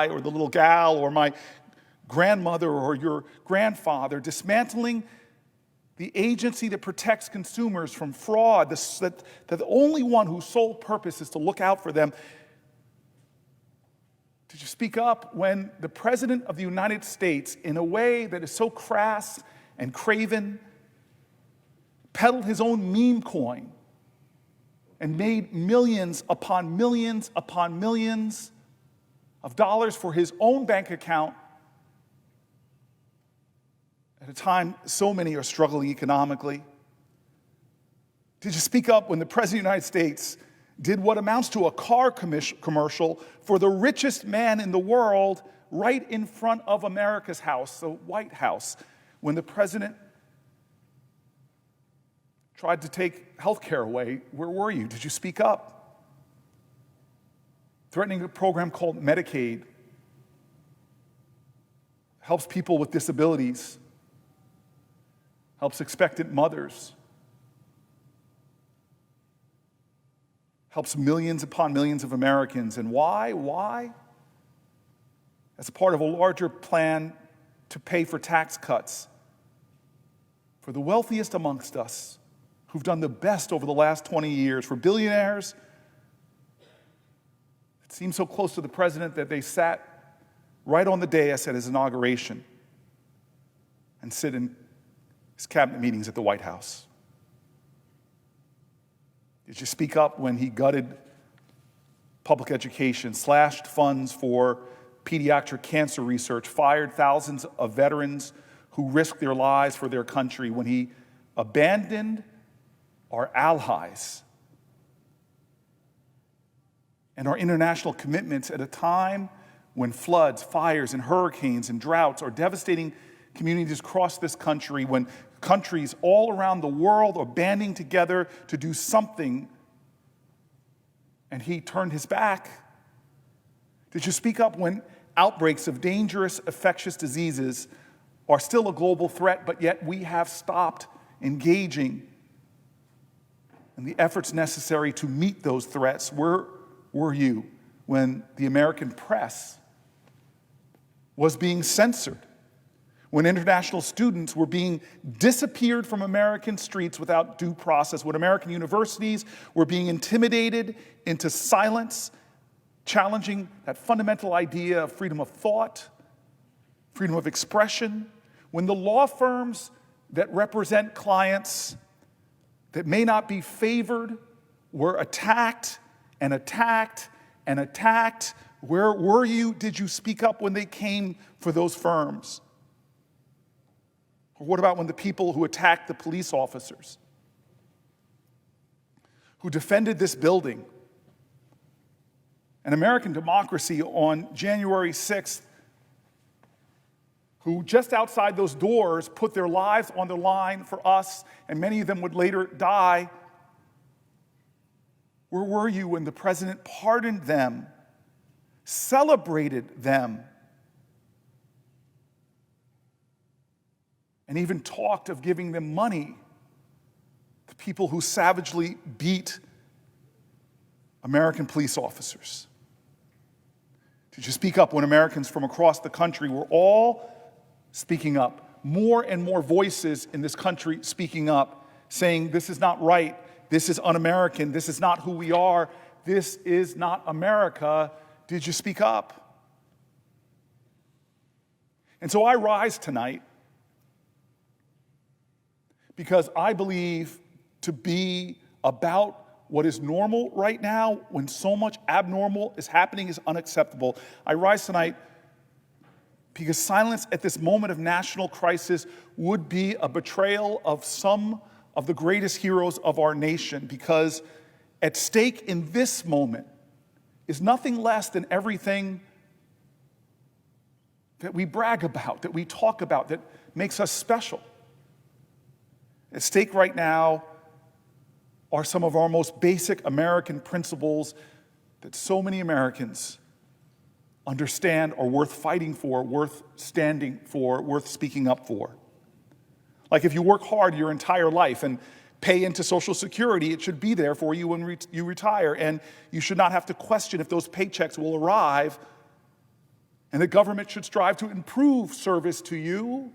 or the little gal or my grandmother or your grandfather, dismantling the agency that protects consumers from fraud, that the only one whose sole purpose is to look out for them. Did you speak up when the President of the United States, in a way that is so crass and craven, peddled his own meme coin and made millions upon millions upon millions of dollars for his own bank account at a time so many are struggling economically? Did you speak up when the President of the United States did what amounts to a car commercial for the richest man in the world right in front of America's house, the White House, when the President tried to take health care away? Where were you? Did you speak up? Threatening a program called Medicaid helps people with disabilities, helps expectant mothers, helps millions upon millions of Americans. And why? Why? As a part of a larger plan to pay for tax cuts for the wealthiest amongst us who've done the best over the last 20 years, for billionaires. It seems so close to the president that they sat right on the dais at his inauguration and sit in his cabinet meetings at the White House. Did you speak up when he gutted public education, slashed funds for pediatric cancer research, fired thousands of veterans who risked their lives for their country, when he abandoned our allies and our international commitments at a time when floods, fires, and hurricanes and droughts are devastating communities across this country, when countries all around the world are banding together to do something, and he turned his back? Did you speak up when outbreaks of dangerous infectious diseases are still a global threat, but yet we have stopped engaging in the efforts necessary to meet those threats? Where were you when the American press was being censored, when international students were being disappeared from American streets without due process, when American universities were being intimidated into silence, challenging that fundamental idea of freedom of thought, freedom of expression, when the law firms that represent clients that may not be favored were attacked and attacked and attacked? Where were you? Did you speak up when they came for those firms? Or what about when the people who attacked the police officers, who defended this building and American democracy on January 6th, who just outside those doors put their lives on the line for us, and many of them would later die? Where were you when the president pardoned them, celebrated them, and even talked of giving them money, the people who savagely beat American police officers? Did you speak up when Americans from across the country were all speaking up? More and more voices in this country speaking up, saying this is not right, this is un-American, this is not who we are, this is not America. Did you speak up? And so I rise tonight because I believe to be about what is normal right now, when so much abnormal is happening, is unacceptable. I rise tonight because silence at this moment of national crisis would be a betrayal of some of the greatest heroes of our nation, because at stake in this moment is nothing less than everything that we brag about, that we talk about, that makes us special. At stake right now are some of our most basic American principles that so many Americans understand are worth fighting for, worth standing for, worth speaking up for. Like if you work hard your entire life and pay into Social Security, it should be there for you when you retire, and you should not have to question if those paychecks will arrive and that government should strive to improve service to you,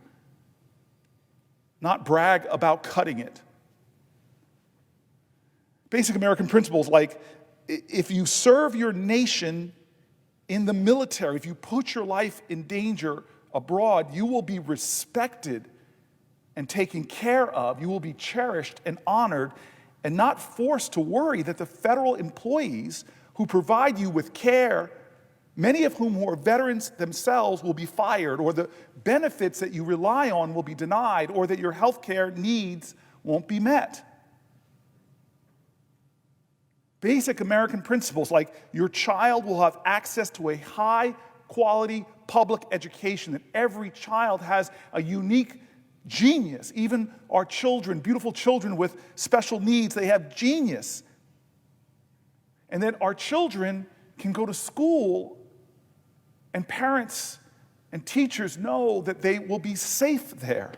not brag about cutting it. Basic American principles like if you serve your nation in the military, if you put your life in danger abroad, you will be respected and taken care of. You will be cherished and honored and not forced to worry that the federal employees who provide you with care, many of whom are veterans themselves, will be fired, or the benefits that you rely on will be denied, or that your health care needs won't be met. Basic American principles like your child will have access to a high-quality public education, that every child has a unique genius. Even our children, beautiful children with special needs, they have genius. And that our children can go to school and parents and teachers know that they will be safe there.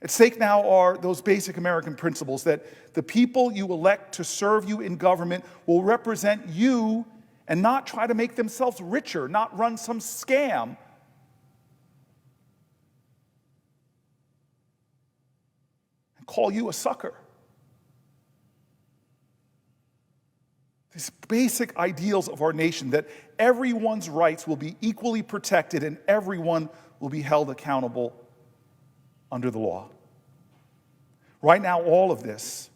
At stake now are those basic American principles that the people you elect to serve you in government will represent you and not try to make themselves richer, not run some scam. And call you a sucker. These basic ideals of our nation, that everyone's rights will be equally protected and everyone will be held accountable under the law. Right now, all of this,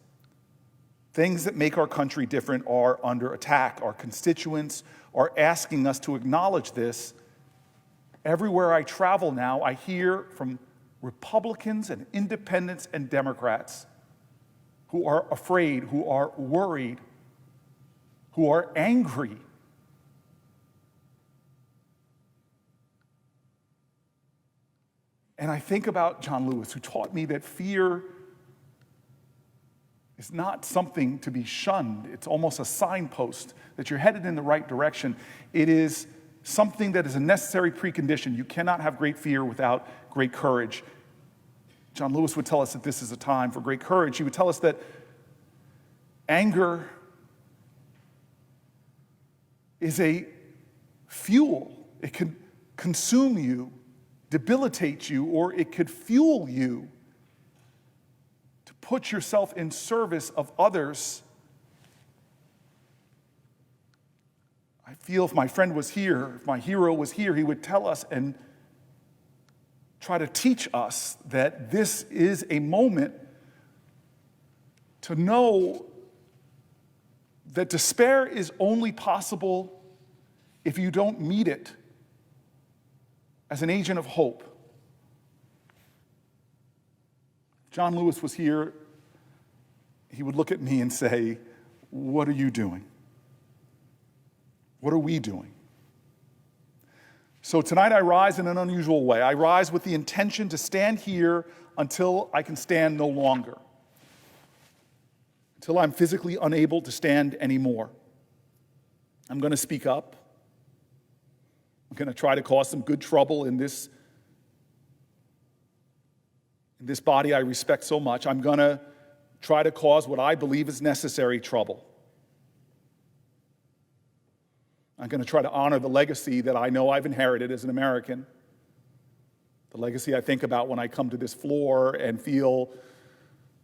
things that make our country different, are under attack. Our constituents are asking us to acknowledge this. Everywhere I travel now, I hear from Republicans and independents and Democrats who are afraid, who are worried, who are angry. And I think about John Lewis, who taught me that fear is not something to be shunned. It's almost a signpost that you're headed in the right direction. It is something that is a necessary precondition. You cannot have great fear without great courage. John Lewis would tell us that this is a time for great courage. He would tell us that anger is a fuel. It can consume you, debilitate you, or it could fuel you to put yourself in service of others. I feel if my friend was here, if my hero was here, he would tell us and try to teach us that this is a moment to know that despair is only possible if you don't meet it as an agent of hope. John Lewis was here, he would look at me and say, "What are you doing? What are we doing?" So tonight I rise in an unusual way. I rise with the intention to stand here until I can stand no longer, until I'm physically unable to stand anymore. I'm going to speak up. I'm going to try to cause some good trouble in this body I respect so much. I'm going to try to cause what I believe is necessary trouble. I'm going to try to honor the legacy that I know I've inherited as an American, the legacy I think about when I come to this floor and feel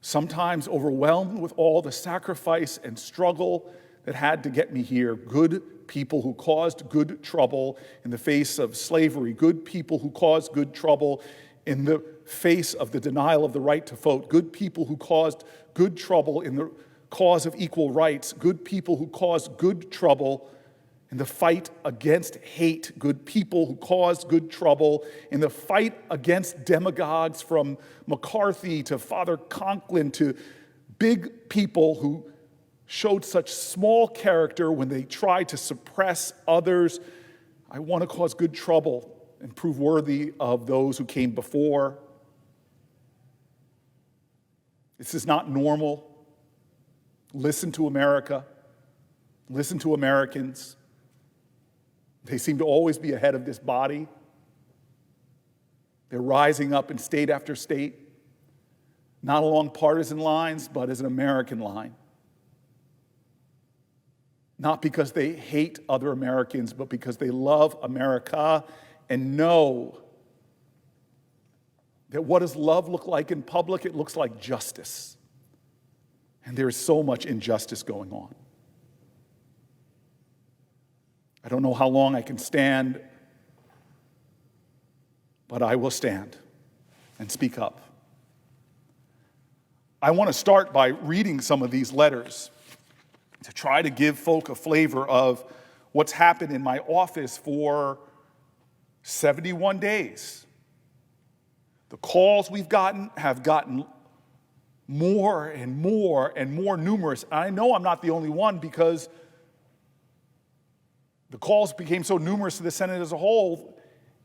sometimes overwhelmed with all the sacrifice and struggle that had to get me here. Good people who caused good trouble in the face of slavery, good people who caused good trouble in the face of the denial of the right to vote, good people who caused good trouble in the cause of equal rights, good people who caused good trouble in the fight against hate, good people who caused good trouble in the fight against demagogues from McCarthy to Father Conklin to big people who showed such small character when they tried to suppress others. I want to cause good trouble and prove worthy of those who came before. This is not normal. Listen to America. Listen to Americans. They seem to always be ahead of this body. They're rising up in state after state, not along partisan lines, but as an American line. not because they hate other Americans, but because they love America and know that what does love look like in public? It looks like justice. And there is so much injustice going on. I don't know how long I can stand, but I will stand and speak up. I want to start by reading some of these letters to try to give folk a flavor of what's happened in my office for 71 days. The calls we've gotten have gotten more and more and more numerous. I know I'm not the only one because the calls became so numerous to the Senate as a whole,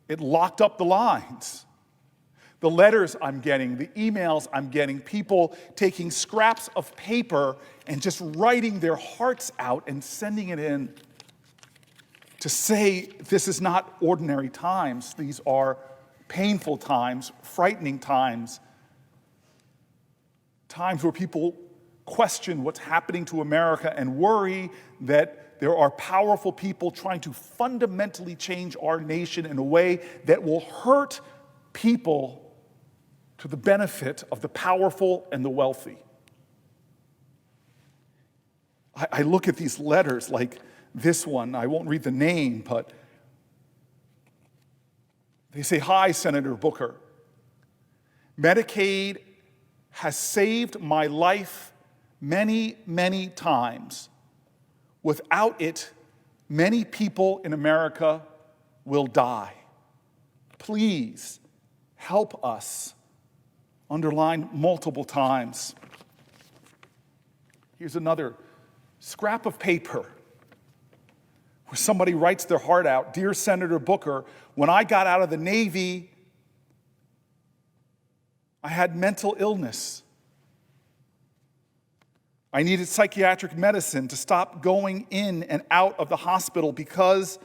it locked up the lines. The letters I'm getting, the emails I'm getting, people taking scraps of paper and just writing their hearts out and sending it in to say this is not ordinary times. These are painful times, frightening times, times where people question what's happening to America and worry that there are powerful people trying to fundamentally change our nation in a way that will hurt people to the benefit of the powerful and the wealthy. I look at these letters like this one. I won't read the name, but they say, "Hi, Senator Booker. Medicaid has saved my life many, many times. Without it, many people in America will die. Please help us." Underlined multiple times. Here's another scrap of paper where somebody writes their heart out. "Dear Senator Booker, when I got out of the Navy, I had mental illness. I needed psychiatric medicine to stop going in and out of the hospital. Because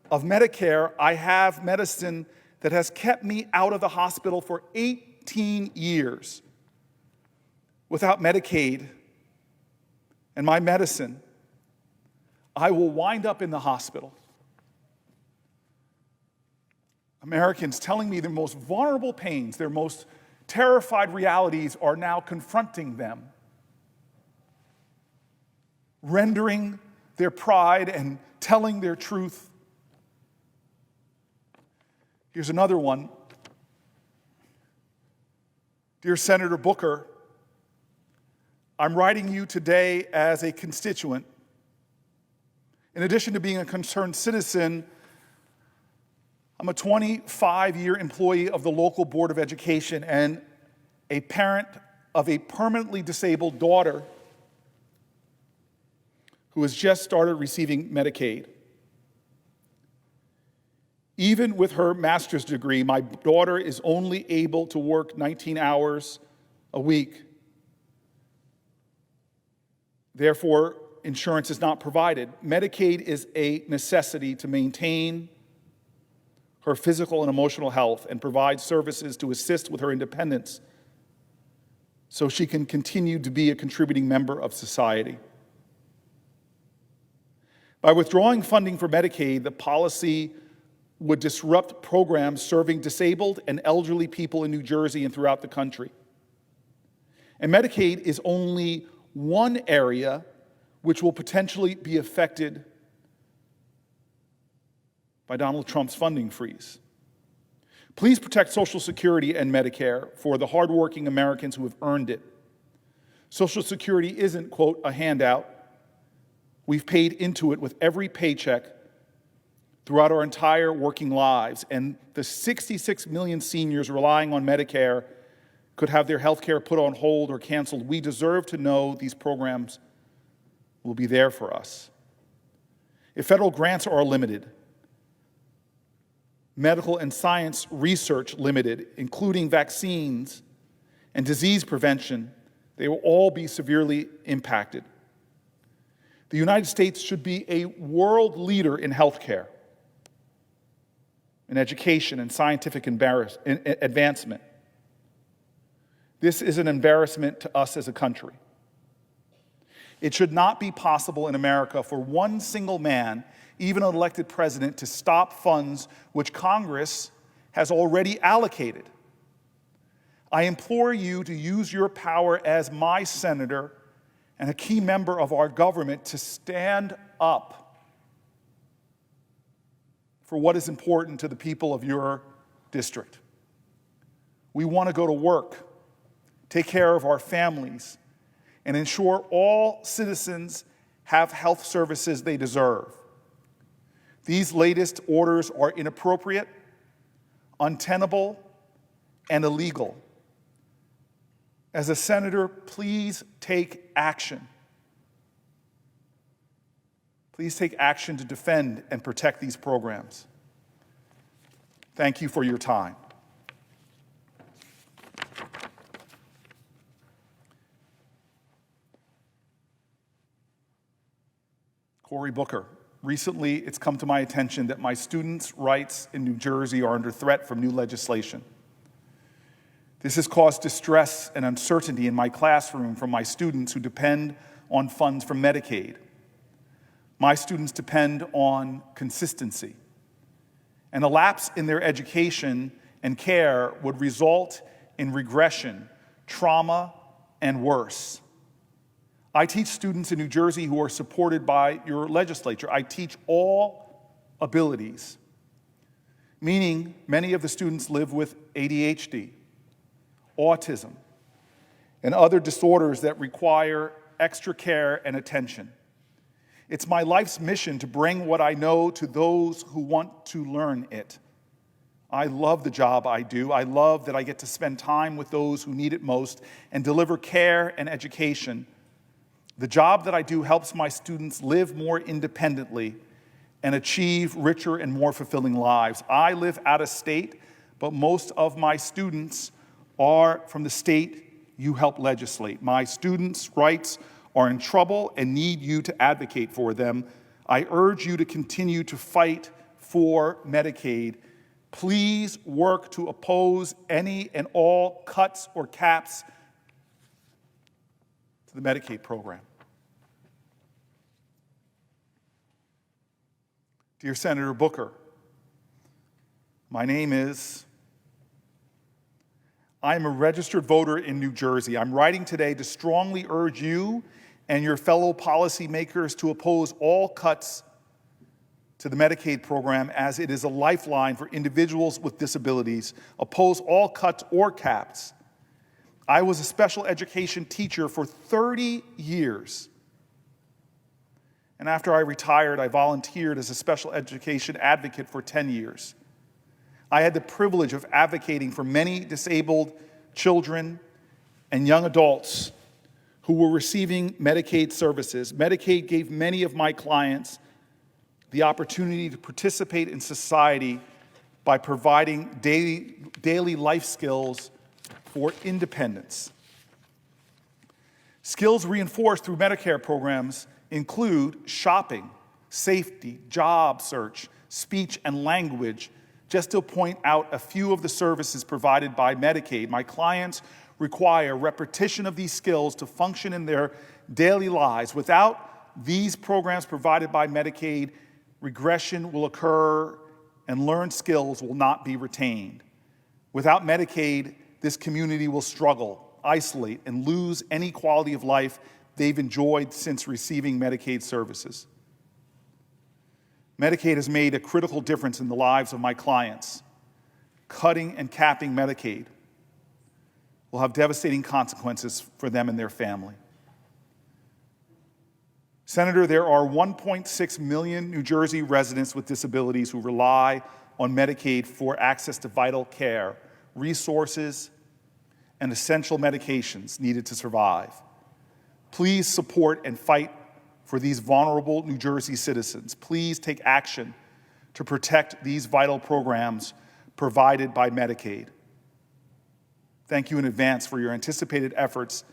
of Medicare, I have medicine that has kept me out of the hospital for 18 years. Without Medicaid and my medicine, I will wind up in the hospital." Americans telling me their most vulnerable pains, their most terrified realities are now confronting them, rendering their pride and telling their truth. Here's another one. "Dear Senator Booker, I'm writing you today as a constituent. In addition to being a concerned citizen, I'm a 25-year employee of the local Board of Education and a parent of a permanently disabled daughter who has just started receiving Medicaid. Even with her master's degree, my daughter is only able to work 19 hours a week. Therefore, insurance is not provided. Medicaid is a necessity to maintain her physical and emotional health and provide services to assist with her independence so she can continue to be a contributing member of society. By withdrawing funding for Medicaid, the policy would disrupt programs serving disabled and elderly people in New Jersey and throughout the country. And Medicaid is only one area which will potentially be affected by Donald Trump's funding freeze. Please protect Social Security and Medicare for the hardworking Americans who have earned it. Social Security isn't, quote, a handout. We've paid into it with every paycheck throughout our entire working lives, and the 66 million seniors relying on Medicare could have their health care put on hold or canceled. We deserve to know these programs will be there for us. If federal grants are limited, medical and science research limited, including vaccines and disease prevention, they will all be severely impacted. The United States should be a world leader in healthcare, in education, and scientific advancement. This is an embarrassment to us as a country. It should not be possible in America for one single man, even an elected president, to stop funds which Congress has already allocated. I implore you to use your power as my senator and a key member of our government to stand up for what is important to the people of your district. We want to go to work, take care of our families, and ensure all citizens have health services they deserve. These latest orders are inappropriate, untenable, and illegal. As a senator, please take action. Please take action to defend and protect these programs. Thank you for your time. Cory Booker. Recently, it's come to my attention that my students' rights in New Jersey are under threat from new legislation. This has caused distress and uncertainty in my classroom from my students who depend on funds from Medicaid. My students depend on consistency. And a lapse in their education and care would result in regression, trauma, and worse. I teach students in New Jersey who are supported by your legislature. I teach all abilities, meaning many of the students live with ADHD, autism, and other disorders that require extra care and attention. It's my life's mission to bring what I know to those who want to learn it. I love the job I do. I love that I get to spend time with those who need it most and deliver care and education. The job that I do helps my students live more independently and achieve richer and more fulfilling lives. I live out of state, but most of my students are from the state you help legislate. My students' rights are in trouble and need you to advocate for them. I urge you to continue to fight for Medicaid. Please work to oppose any and all cuts or caps to the Medicaid program. Dear Senator Booker, my name is, I'm a registered voter in New Jersey. I'm writing today to strongly urge you and your fellow policymakers to oppose all cuts to the Medicaid program as it is a lifeline for individuals with disabilities. Oppose all cuts or caps. I was a special education teacher for 30 years. And after I retired, I volunteered as a special education advocate for 10 years. I had the privilege of advocating for many disabled children and young adults who were receiving Medicaid services. Medicaid gave many of my clients the opportunity to participate in society by providing daily life skills for independence. Skills reinforced through Medicare programs include shopping, safety, job search, speech and language, just to point out a few of the services provided by Medicaid. My clients require repetition of these skills to function in their daily lives. Without these programs provided by Medicaid, regression will occur and learned skills will not be retained. Without Medicaid, this community will struggle, isolate, and lose any quality of life they've enjoyed since receiving Medicaid services. Medicaid has made a critical difference in the lives of my clients. Cutting and capping Medicaid will have devastating consequences for them and their family. Senator, there are 1.6 million New Jersey residents with disabilities who rely on Medicaid for access to vital care, resources, and essential medications needed to survive. Please support and fight for these vulnerable New Jersey citizens. Please take action to protect these vital programs provided by Medicaid. Thank you in advance for your anticipated efforts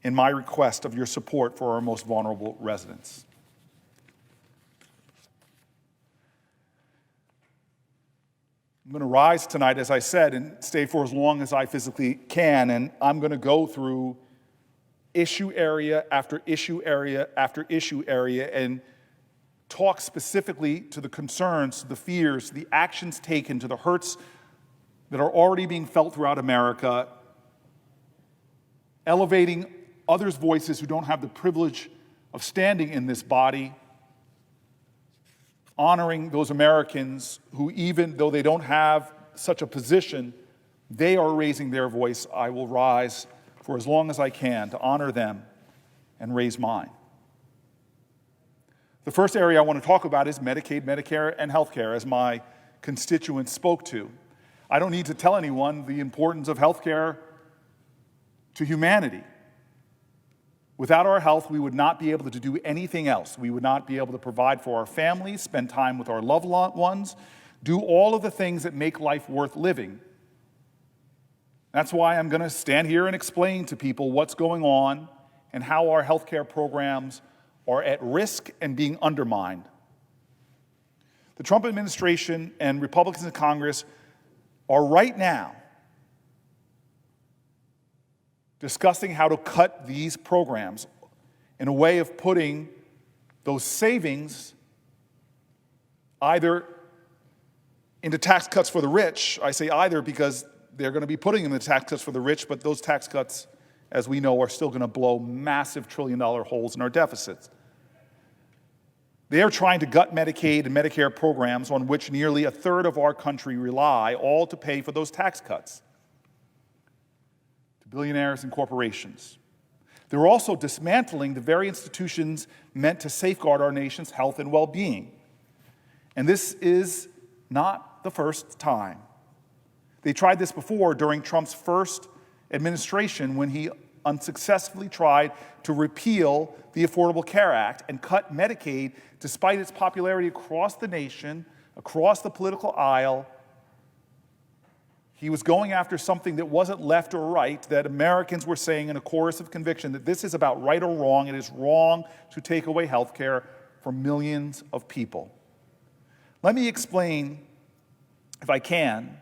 in my request of your support for our most vulnerable residents. I'm going to rise tonight, as I said, and stay for as long as I physically can, and I'm going to go through issue area after issue area after issue area and talk specifically to the concerns, to the fears, the actions taken, to the hurts that are already being felt throughout America, elevating others' voices who don't have the privilege of standing in this body, honoring those Americans who, even though they don't have such a position, they are raising their voice. I will rise for as long as I can to honor them and raise mine. The first area I want to talk about is Medicaid, Medicare, and healthcare, as my constituents spoke to. I don't need to tell anyone the importance of healthcare to humanity. Without our health, we would not be able to do anything else. We would not be able to provide for our families, spend time with our loved ones, do all of the things that make life worth living. That's why I'm going to stand here and explain to people what's going on and how our healthcare programs are at risk and being undermined. The Trump administration and Republicans in Congress are right now discussing how to cut these programs in a way of putting those savings either into tax cuts for the rich. I say either because they're going to be putting them in the tax cuts for the rich, but those tax cuts, as we know, are still going to blow massive trillion-dollar holes in our deficits. They are trying to gut Medicaid and Medicare programs on which nearly a third of our country rely, all to pay for those tax cuts to billionaires and corporations. They're also dismantling the very institutions meant to safeguard our nation's health and well-being. And this is not the first time. They tried this before during Trump's first administration when he unsuccessfully tried to repeal the Affordable Care Act and cut Medicaid despite its popularity across the nation, across the political aisle. He was going after something that wasn't left or right, that Americans were saying in a chorus of conviction that this is about right or wrong. It is wrong to take away health care from millions of people. Let me explain, if I can,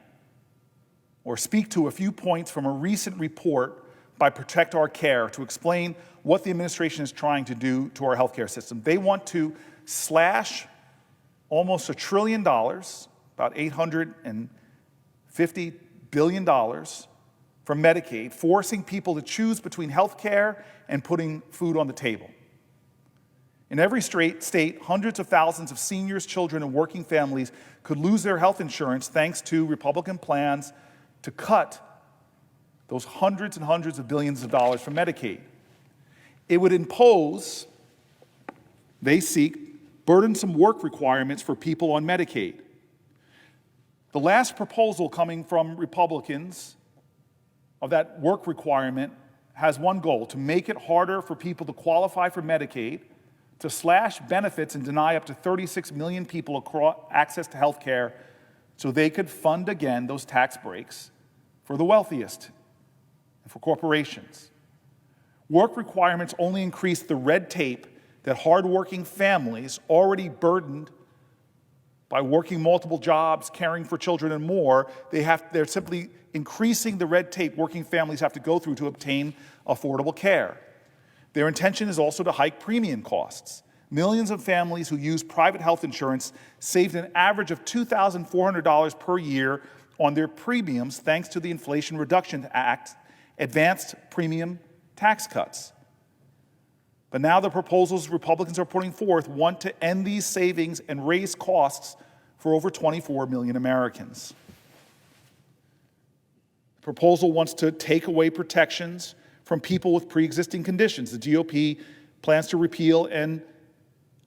or speak to a few points from a recent report by Protect Our Care to explain what the administration is trying to do to our healthcare system. They want to slash almost $1 trillion, about $850 billion from Medicaid, forcing people to choose between health care and putting food on the table. In every state, hundreds of thousands of seniors, children, and working families could lose their health insurance thanks to Republican plans to cut those hundreds and hundreds of billions of dollars from Medicaid. It would impose, they seek, burdensome work requirements for people on Medicaid. The last proposal coming from Republicans of that work requirement has one goal: to make it harder for people to qualify for Medicaid, to slash benefits and deny up to 36 million people access to health care so they could fund again those tax breaks for the wealthiest and for corporations. Work requirements only increase the red tape that hardworking families, already burdened by working multiple jobs, caring for children, and more, they're simply increasing the red tape working families have to go through to obtain affordable care. Their intention is also to hike premium costs. Millions of families who use private health insurance saved an average of $2,400 per year on their premiums thanks to the Inflation Reduction Act advanced premium tax cuts. But now the proposals Republicans are putting forth want to end these savings and raise costs for over 24 million Americans. The proposal wants to take away protections from people with pre-existing conditions. The GOP plans to repeal and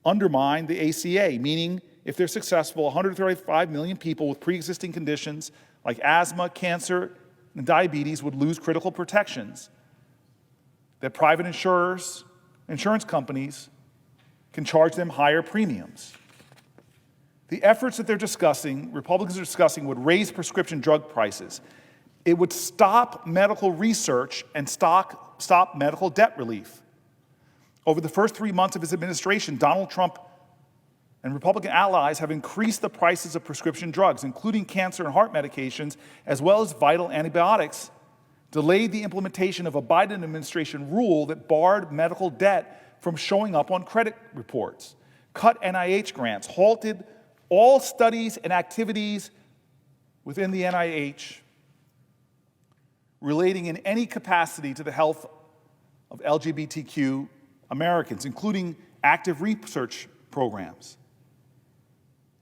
undermine the ACA, meaning if they're successful, 135 million people with pre-existing conditions like asthma, cancer, and diabetes would lose critical protections that private insurance companies can charge them higher premiums. The efforts that Republicans are discussing, would raise prescription drug prices. It would stop medical research and stop medical debt relief. Over the first 3 months of his administration, Donald Trump and Republican allies have increased the prices of prescription drugs, including cancer and heart medications, as well as vital antibiotics, delayed the implementation of a Biden administration rule that barred medical debt from showing up on credit reports, cut NIH grants, halted all studies and activities within the NIH relating in any capacity to the health of LGBTQ Americans, including active research programs.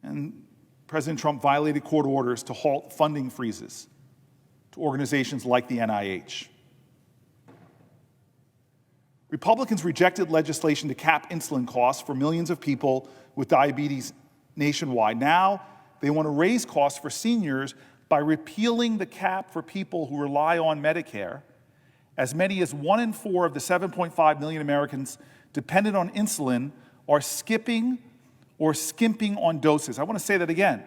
And President Trump violated court orders to halt funding freezes to organizations like the NIH. Republicans rejected legislation to cap insulin costs for millions of people with diabetes nationwide. Now they want to raise costs for seniors by repealing the cap for people who rely on Medicare. As many as 1 in 4 of the 7.5 million Americans dependent on insulin are skipping or skimping on doses. I want to say that again.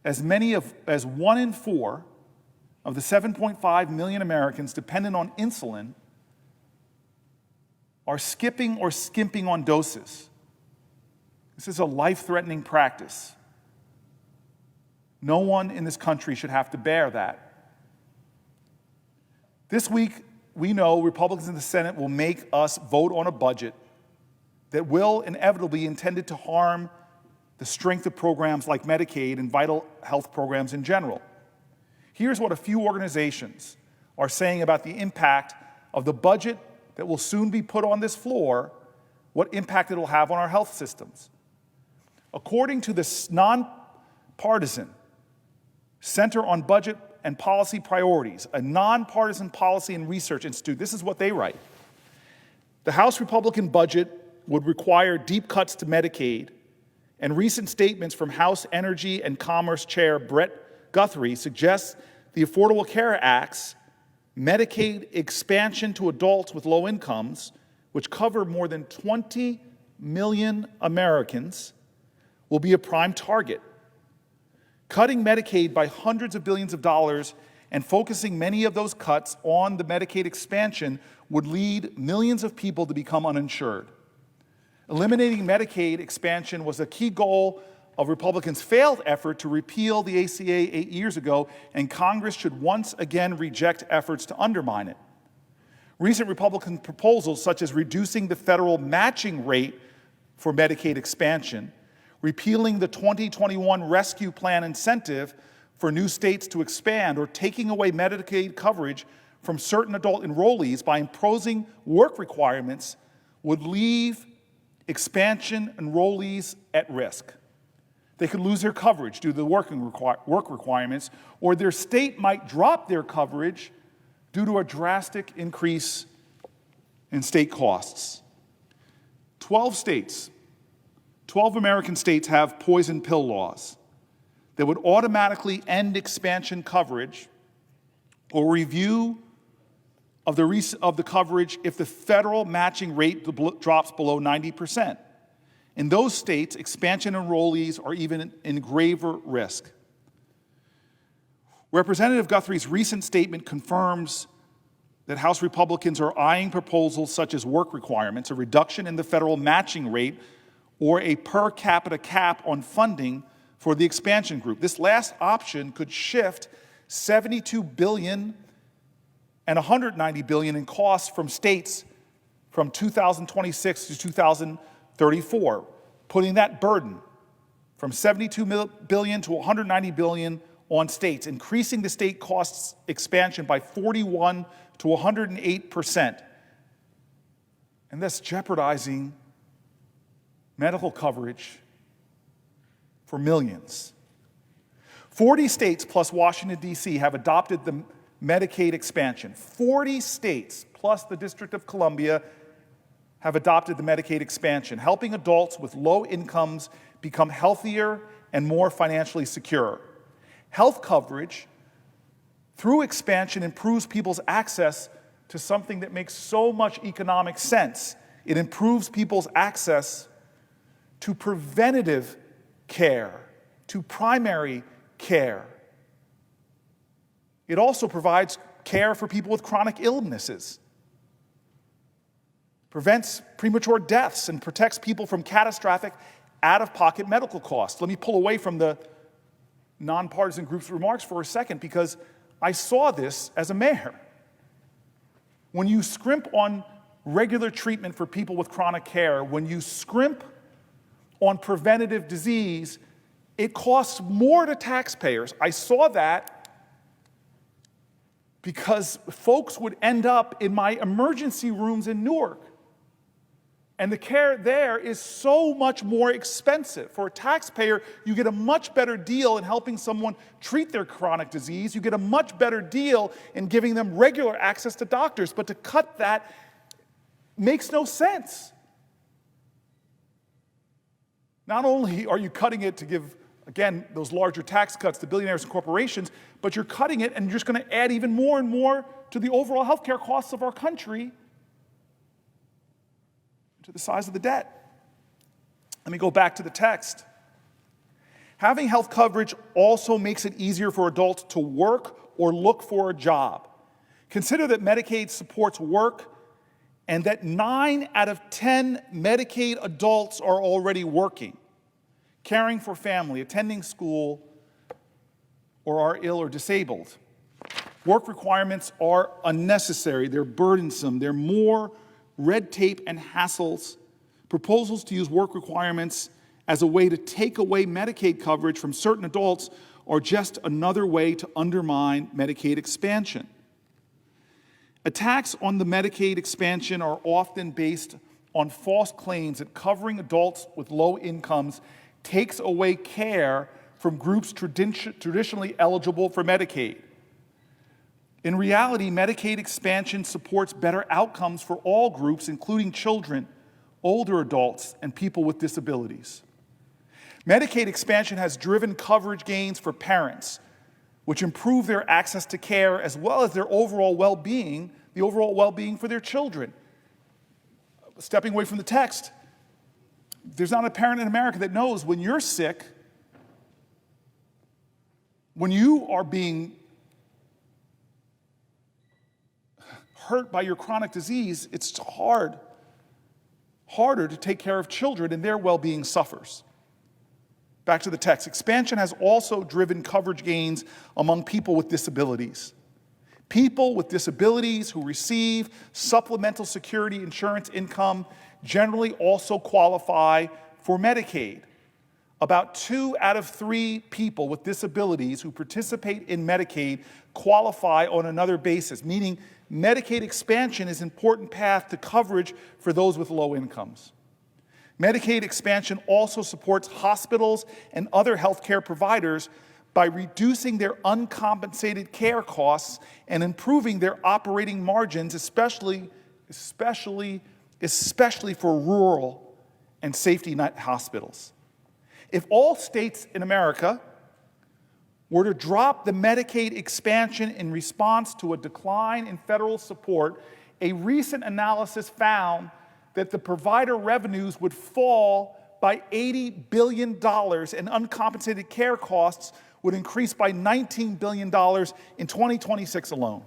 As 1 in 4 of the 7.5 million Americans dependent on insulin are skipping or skimping on doses. This is a life-threatening practice. No one in this country should have to bear that. This week, we know Republicans in the Senate will make us vote on a budget that will inevitably be intended to harm the strength of programs like Medicaid and vital health programs in general. Here's what a few organizations are saying about the impact of the budget that will soon be put on this floor, what impact it will have on our health systems. According to this nonpartisan Center on Budget and Policy Priorities, a nonpartisan policy and research institute, this is what they write. The House Republican budget would require deep cuts to Medicaid, and recent statements from House Energy and Commerce Chair Brett Guthrie suggest the Affordable Care Act's Medicaid expansion to adults with low incomes, which cover more than 20 million Americans, will be a prime target. Cutting Medicaid by hundreds of billions of dollars and focusing many of those cuts on the Medicaid expansion would lead millions of people to become uninsured. Eliminating Medicaid expansion was a key goal of Republicans' failed effort to repeal the ACA 8 years ago, and Congress should once again reject efforts to undermine it. Recent Republican proposals, such as reducing the federal matching rate for Medicaid expansion, repealing the 2021 Rescue Plan incentive for new states to expand, or taking away Medicaid coverage from certain adult enrollees by imposing work requirements, would leave expansion enrollees at risk. They could lose their coverage due to the work requirements, or their state might drop their coverage due to a drastic increase in state costs. 12 American states have poison pill laws that would automatically end expansion coverage or review of the coverage if the federal matching rate drops below 90%. In those states, expansion enrollees are even in graver risk. Representative Guthrie's recent statement confirms that House Republicans are eyeing proposals such as work requirements, a reduction in the federal matching rate, or a per capita cap on funding for the expansion group. This last option could shift $72 billion and $190 billion in costs from states from 2026 to 2034, putting that burden from $72 billion to $190 billion on states, increasing the state costs expansion by 41 to 108%, and thus jeopardizing medical coverage for millions. 40 states plus Washington, D.C. have adopted the Medicaid expansion. 40 states plus the District of Columbia have adopted the Medicaid expansion, helping adults with low incomes become healthier and more financially secure. Health coverage through expansion improves people's access to something that makes so much economic sense. It improves people's access to preventative care, to primary care. It also provides care for people with chronic illnesses, prevents premature deaths, and protects people from catastrophic out-of-pocket medical costs. Let me pull away from the nonpartisan group's remarks for a second, because I saw this as a mayor. when you scrimp on regular treatment for people with chronic care, when you scrimp on preventative disease, it costs more to taxpayers. I saw that because folks would end up in my emergency rooms in Newark. And the care there is so much more expensive. For a taxpayer, you get a much better deal in helping someone treat their chronic disease. You get a much better deal in giving them regular access to doctors. But to cut that makes no sense. Not only are you cutting it to give, again, those larger tax cuts to billionaires and corporations, but you're cutting it and you're just going to add even more and more to the overall healthcare costs of our country, to the size of the debt. Let me go back to the text. Having health coverage also makes it easier for adults to work or look for a job. Consider that Medicaid supports work and that 9 out of 10 Medicaid adults are already working, caring for family, attending school, or are ill or disabled. Work requirements are unnecessary, they're burdensome, they're more red tape and hassles. Proposals to use work requirements as a way to take away Medicaid coverage from certain adults are just another way to undermine Medicaid expansion. Attacks on the Medicaid expansion are often based on false claims that covering adults with low incomes takes away care from groups traditionally eligible for Medicaid. In reality, Medicaid expansion supports better outcomes for all groups, including children, older adults, and people with disabilities. Medicaid expansion has driven coverage gains for parents, which improve their access to care as well as their overall well-being, the overall well-being for their children. Stepping away from the text, there's not a parent in America that knows when you're sick, when you are being hurt by your chronic disease, it's harder to take care of children, and their well-being suffers. Back to the text. Expansion has also driven coverage gains among people with disabilities. People with disabilities who receive supplemental security insurance income generally also qualify for Medicaid. About 2 out of 3 people with disabilities who participate in Medicaid qualify on another basis, meaning Medicaid expansion is an important path to coverage for those with low incomes. Medicaid expansion also supports hospitals and other healthcare providers by reducing their uncompensated care costs and improving their operating margins, especially for rural and safety net hospitals. If all states in America were to drop the Medicaid expansion in response to a decline in federal support, a recent analysis found that the provider revenues would fall by $80 billion and uncompensated care costs would increase by $19 billion in 2026 alone.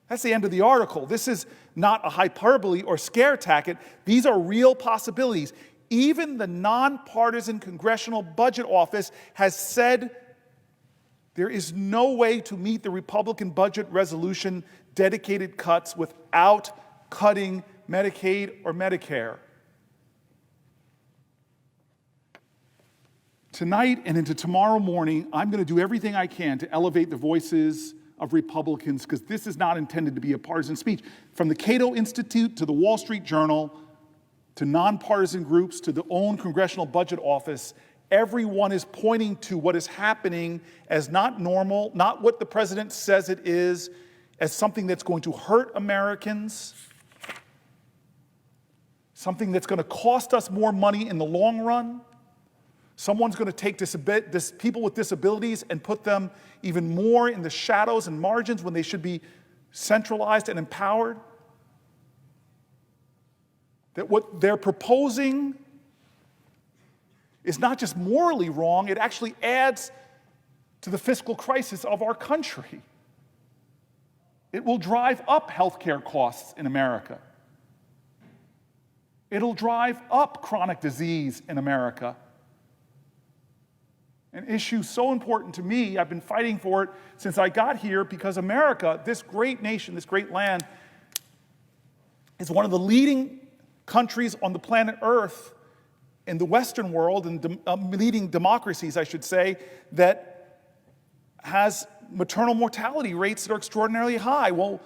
That's the end of the article. This is not a hyperbole or scare tactic. These are real possibilities. Even the nonpartisan Congressional Budget Office has said there is no way to meet the Republican budget resolution dedicated cuts without cutting Medicaid or Medicare. Tonight and into tomorrow morning, I'm going to do everything I can to elevate the voices of Republicans, because this is not intended to be a partisan speech. From the Cato Institute to the Wall Street Journal, to nonpartisan groups, to the own Congressional Budget Office, everyone is pointing to what is happening as not normal, not what the president says it is, as something that's going to hurt Americans, something that's going to cost us more money in the long run. Someone's going to take people with disabilities and put them even more in the shadows and margins when they should be centralized and empowered. That what they're proposing is not just morally wrong, it actually adds to the fiscal crisis of our country. It will drive up healthcare costs in America. It'll drive up chronic disease in America. An issue so important to me. I've been fighting for it since I got here because America, this great nation, this great land, is one of the leading countries on the planet Earth in the Western world, and leading democracies, I should say, that has maternal mortality rates that are extraordinarily high. Well,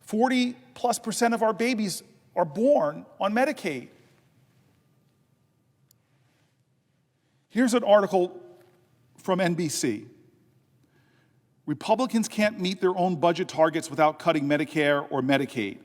40+% of our babies are born on Medicaid. Here's an article from NBC. Republicans can't meet their own budget targets without cutting Medicare or Medicaid.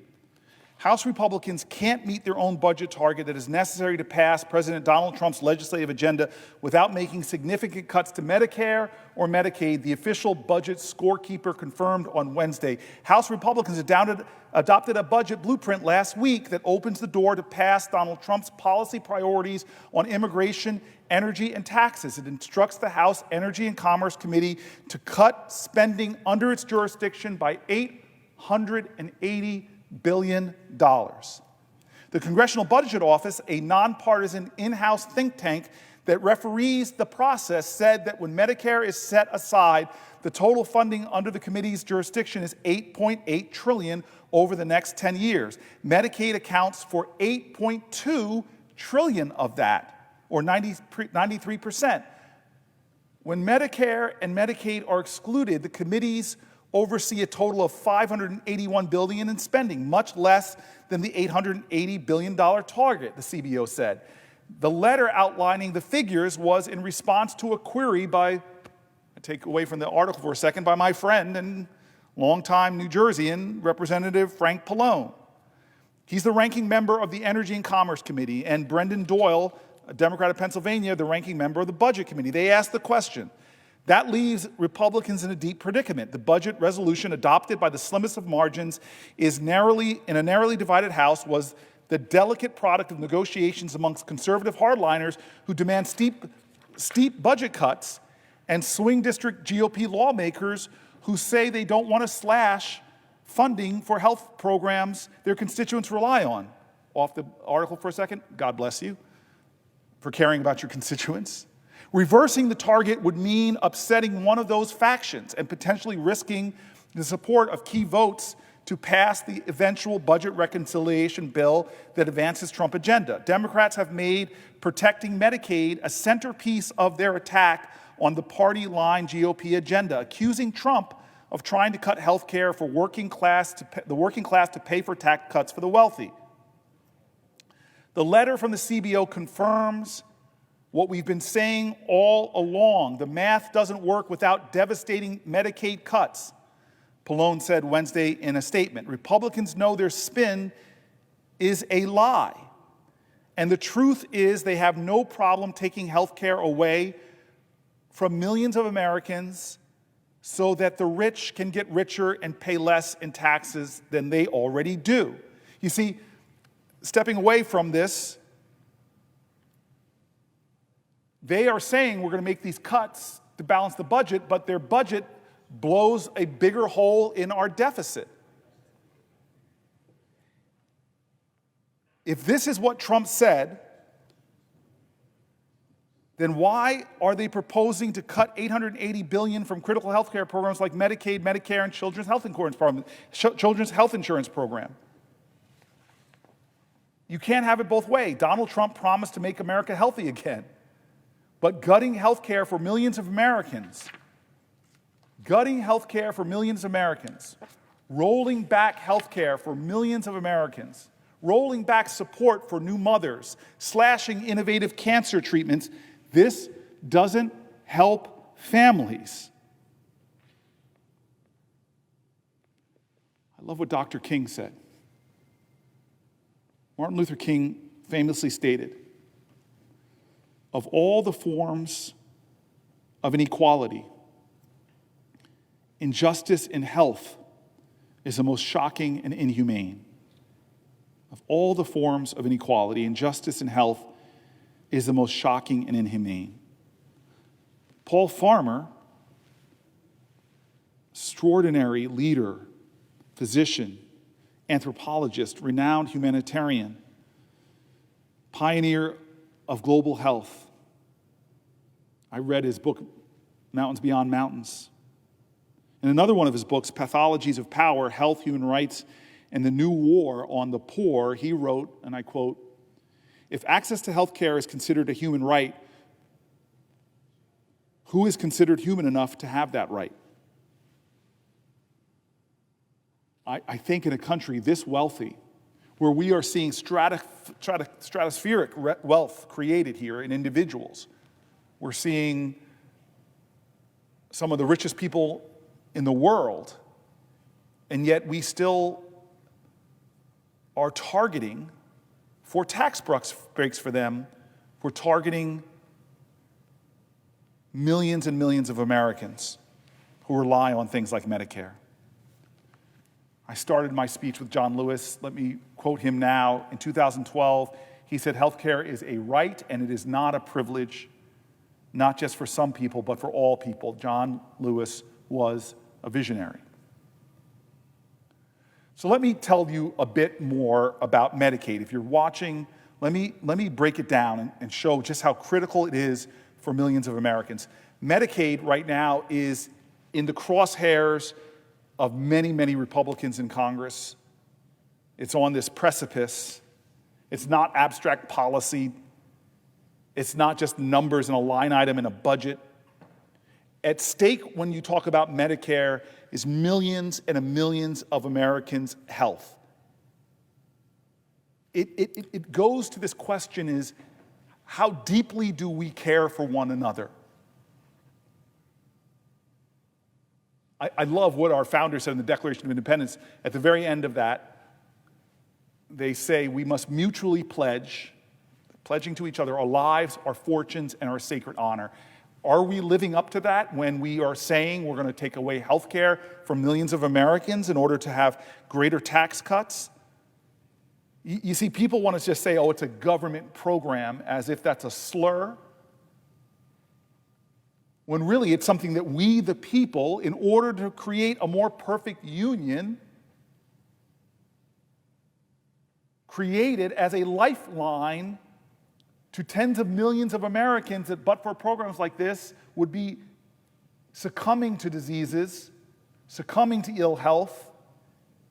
House Republicans can't meet their own budget target that is necessary to pass President Donald Trump's legislative agenda without making significant cuts to Medicare or Medicaid, the official budget scorekeeper confirmed on Wednesday. House Republicans adopted a budget blueprint last week that opens the door to pass Donald Trump's policy priorities on immigration, energy, and taxes. It instructs the House Energy and Commerce Committee to cut spending under its jurisdiction by $880 billion. The Congressional Budget Office, a nonpartisan in-house think tank that referees the process, said that when Medicare is set aside, the total funding under the committee's jurisdiction is $8.8 trillion over the next 10 years. Medicaid accounts for $8.2 trillion of that, or 93%. When Medicare and Medicaid are excluded, the committees oversee a total of $581 billion in spending, much less than the $880 billion target, the CBO said. The letter outlining the figures was in response to a query by, I take away from the article for a second, by my friend and longtime New Jerseyan, Representative Frank Pallone. He's the ranking member of the Energy and Commerce Committee, and Brendan Doyle, a Democrat of Pennsylvania, the ranking member of the Budget Committee. They asked the question. That leaves Republicans in a deep predicament. The budget resolution adopted by the slimmest of margins in a narrowly divided House was the delicate product of negotiations amongst conservative hardliners who demand steep budget cuts and swing district GOP lawmakers who say they don't want to slash funding for health programs their constituents rely on. Off the article for a second, God bless you for caring about your constituents. Reversing the target would mean upsetting one of those factions and potentially risking the support of key votes to pass the eventual budget reconciliation bill that advances Trump agenda. Democrats have made protecting Medicaid a centerpiece of their attack on the party line GOP agenda, accusing Trump of trying to cut health care for the working class to pay for tax cuts for the wealthy. The letter from the CBO confirms what we've been saying all along. The math doesn't work without devastating Medicaid cuts, Pallone said Wednesday in a statement. Republicans know their spin is a lie. And the truth is they have no problem taking health care away from millions of Americans so that the rich can get richer and pay less in taxes than they already do. You see, stepping away from this, they are saying we're going to make these cuts to balance the budget, but their budget blows a bigger hole in our deficit. If this is what Trump said, then why are they proposing to cut $880 billion from critical health care programs like Medicaid, Medicare, and Children's Health Insurance Program? You can't have it both ways. Donald Trump promised to make America healthy again. But gutting health care for millions of Americans, rolling back health care for millions of Americans, rolling back support for new mothers, slashing innovative cancer treatments, this doesn't help families. I love what Dr. King said. Martin Luther King famously stated, of all the forms of inequality, injustice in health is the most shocking and inhumane. Of all the forms of inequality, injustice in health is the most shocking and inhumane. Paul Farmer, extraordinary leader, physician, anthropologist, renowned humanitarian, pioneer of global health. I read his book, Mountains Beyond Mountains. In another one of his books, Pathologies of Power, Health, Human Rights, and the New War on the Poor, he wrote, and I quote, "If access to health care is considered a human right, who is considered human enough to have that right?" I think in a country this wealthy, where we are seeing stratospheric wealth created here in individuals, we're seeing some of the richest people in the world, and yet we still are targeting, for tax breaks for them, we're targeting millions and millions of Americans who rely on things like Medicare. I started my speech with John Lewis. Let me quote him now. In 2012, he said, "Healthcare is a right and it is not a privilege, not just for some people, but for all people." John Lewis was a visionary. So let me tell you a bit more about Medicaid. If you're watching, let me break it down and show just how critical it is for millions of Americans. Medicaid right now is in the crosshairs of many, many Republicans in Congress. It's on this precipice. It's not abstract policy. It's not just numbers and a line item in a budget. At stake when you talk about Medicare is millions and millions of Americans' health. It goes to this question is, how deeply do we care for one another? I love what our founders said in the Declaration of Independence. At the very end of that, they say we must mutually pledging to each other our lives, our fortunes, and our sacred honor. Are we living up to that when we are saying we're going to take away health care from millions of Americans in order to have greater tax cuts? You see, people want to just say, oh, it's a government program, as if that's a slur, when really it's something that we, the people, in order to create a more perfect union, created as a lifeline to tens of millions of Americans that, but for programs like this, would be succumbing to diseases, succumbing to ill health,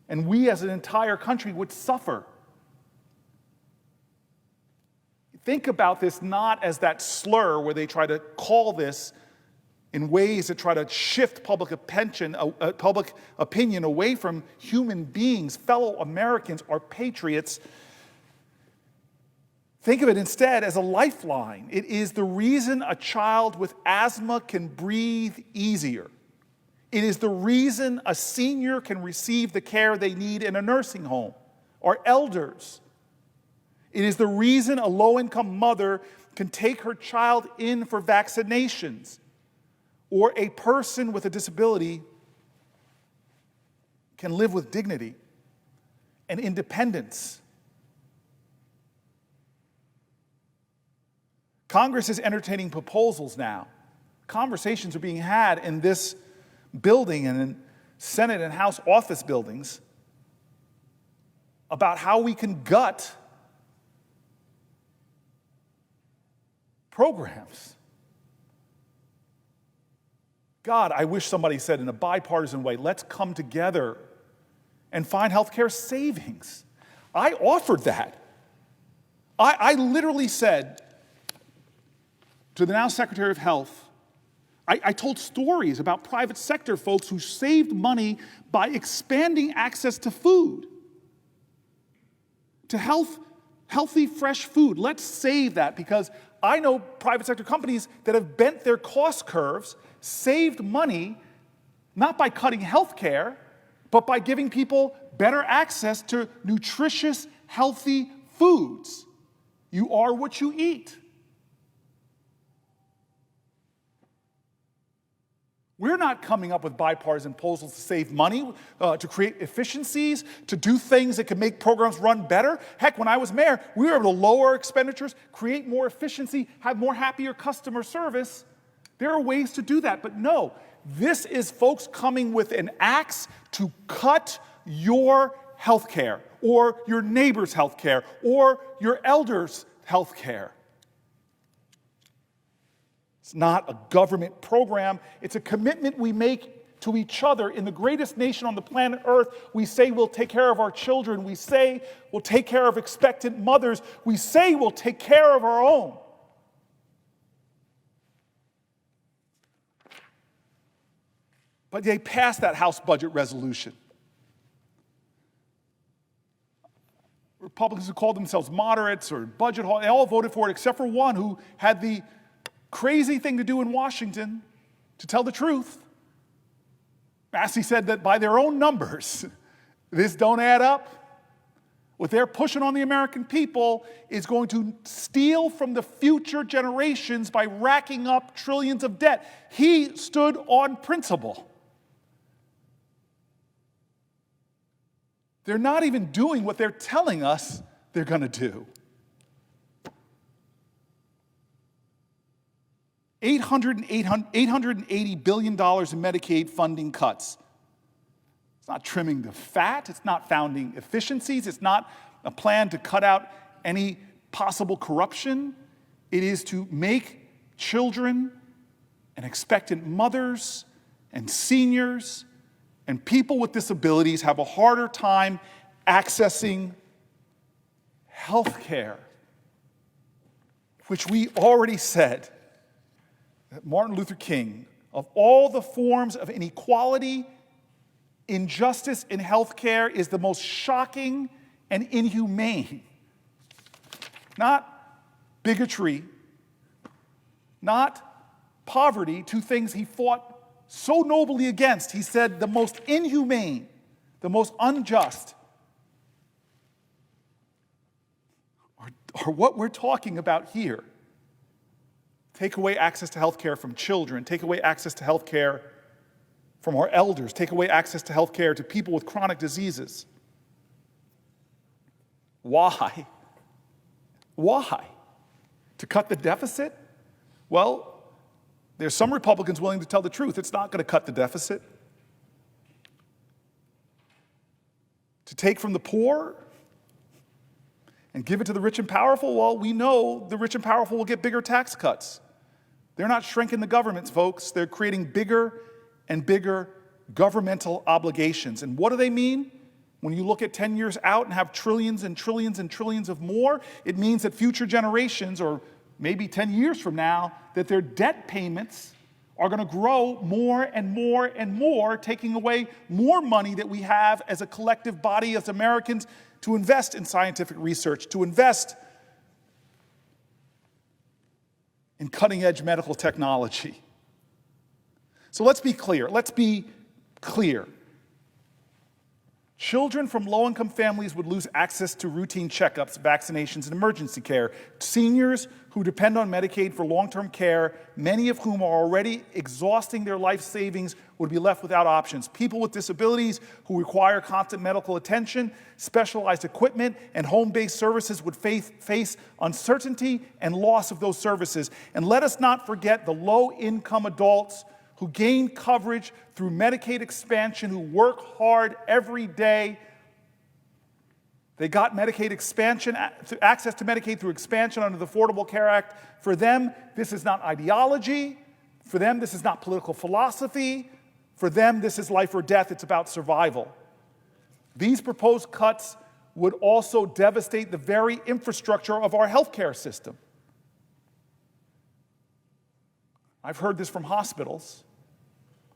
and we as an entire country would suffer. Think about this not as that slur where they try to call this in ways that try to shift public opinion away from human beings, fellow Americans, our patriots. Think of it instead as a lifeline. It is the reason a child with asthma can breathe easier. It is the reason a senior can receive the care they need in a nursing home, or elders. It is the reason a low-income mother can take her child in for vaccinations, or a person with a disability can live with dignity and independence. Congress is entertaining proposals now. Conversations are being had in this building and in Senate and House office buildings about how we can gut programs. God, I wish somebody said in a bipartisan way, let's come together and find healthcare savings. I offered that. I literally said to the now Secretary of Health, I told stories about private sector folks who saved money by expanding access to food, to healthy, fresh food. Let's save that, because I know private sector companies that have bent their cost curves, saved money, not by cutting health care, but by giving people better access to nutritious, healthy foods. You are what you eat. We're not coming up with bipartisan proposals to save money, to create efficiencies, to do things that can make programs run better. Heck, when I was mayor, we were able to lower expenditures, create more efficiency, have more happier customer service. There are ways to do that, but no, this is folks coming with an axe to cut your health care, or your neighbor's health care, or your elder's health care. It's not a government program. It's a commitment we make to each other. In the greatest nation on the planet Earth, we say we'll take care of our children. We say we'll take care of expectant mothers. We say we'll take care of our own. But they passed that House budget resolution. Republicans who called themselves moderates or budget hawks, they all voted for it except for one who had the crazy thing to do in Washington, to tell the truth. Massey said that by their own numbers, this don't add up. What they're pushing on the American people is going to steal from the future generations by racking up trillions of debt. He stood on principle. They're not even doing what they're telling us they're going to do. $880 billion in Medicaid funding cuts. It's not trimming the fat. It's not finding efficiencies. It's not a plan to cut out any possible corruption. It is to make children and expectant mothers and seniors and people with disabilities have a harder time accessing health care, which we already said that Martin Luther King, of all the forms of inequality, injustice in health care, is the most shocking and inhumane. Not bigotry, not poverty, two things he fought so nobly against. He said the most inhumane, the most unjust are what we're talking about here. Take away access to health care from children, take away access to health care from our elders, take away access to health care to people with chronic diseases. Why? Why? To cut the deficit? Well, there's some Republicans willing to tell the truth. It's not going to cut the deficit. To take from the poor and give it to the rich and powerful? Well, we know the rich and powerful will get bigger tax cuts. They're not shrinking the governments, folks. They're creating bigger and bigger governmental obligations. And what do they mean? When you look at 10 years out and have trillions and trillions and trillions of more, it means that future generations, or maybe 10 years from now, that their debt payments are going to grow more and more and more, taking away more money that we have as a collective body as Americans to invest in scientific research, to invest in cutting-edge medical technology. So let's be clear. Let's be clear. Children from low-income families would lose access to routine checkups, vaccinations, and emergency care. Seniors who depend on Medicaid for long-term care, many of whom are already exhausting their life savings, would be left without options. People with disabilities who require constant medical attention, specialized equipment, and home-based services would face uncertainty and loss of those services. And let us not forget the low-income adults who gain coverage through Medicaid expansion, who work hard every day. They got Medicaid expansion, access to Medicaid through expansion under the Affordable Care Act. For them, this is not ideology. For them, this is not political philosophy. For them, this is life or death. It's about survival. These proposed cuts would also devastate the very infrastructure of our healthcare system. I've heard this from hospitals.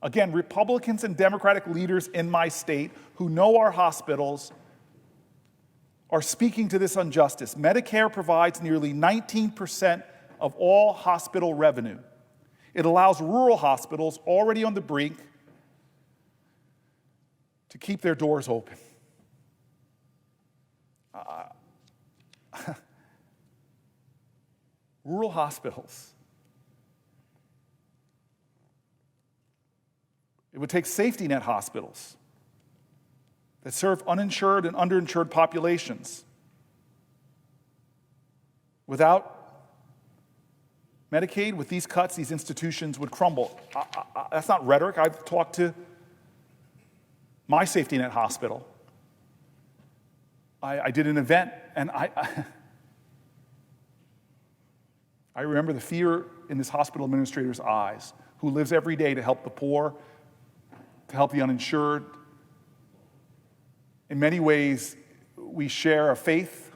Again, Republicans and Democratic leaders in my state who know our hospitals are speaking to this injustice. Medicare provides nearly 19% of all hospital revenue. It allows rural hospitals already on the brink to keep their doors open. Rural hospitals. It would take safety net hospitals that serve uninsured and underinsured populations. Without Medicaid, with these cuts, these institutions would crumble. That's not rhetoric. I've talked to my safety net hospital. I did an event, and I remember the fear in this hospital administrator's eyes, who lives every day to help the poor, to help the uninsured. In many ways, we share a faith.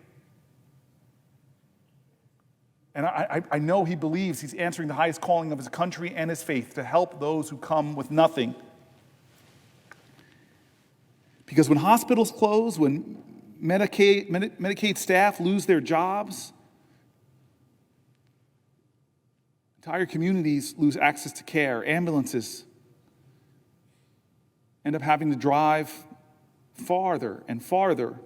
And I know he believes he's answering the highest calling of his country and his faith to help those who come with nothing. Because when hospitals close, when Medicaid staff lose their jobs, entire communities lose access to care. Ambulances end up having to drive farther and farther.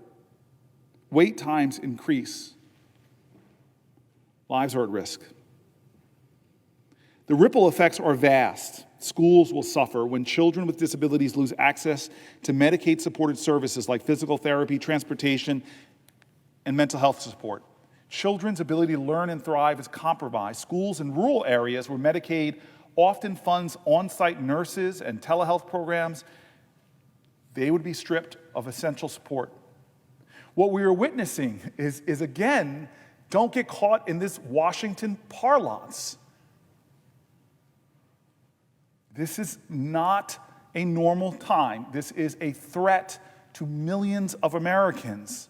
Wait times increase. Lives are at risk. The ripple effects are vast. Schools will suffer when children with disabilities lose access to Medicaid-supported services like physical therapy, transportation, and mental health support. Children's ability to learn and thrive is compromised. Schools in rural areas where Medicaid often funds on-site nurses and telehealth programs, they would be stripped of essential support. What we are witnessing is again, don't get caught in this Washington parlance. This is not a normal time. This is a threat to millions of Americans.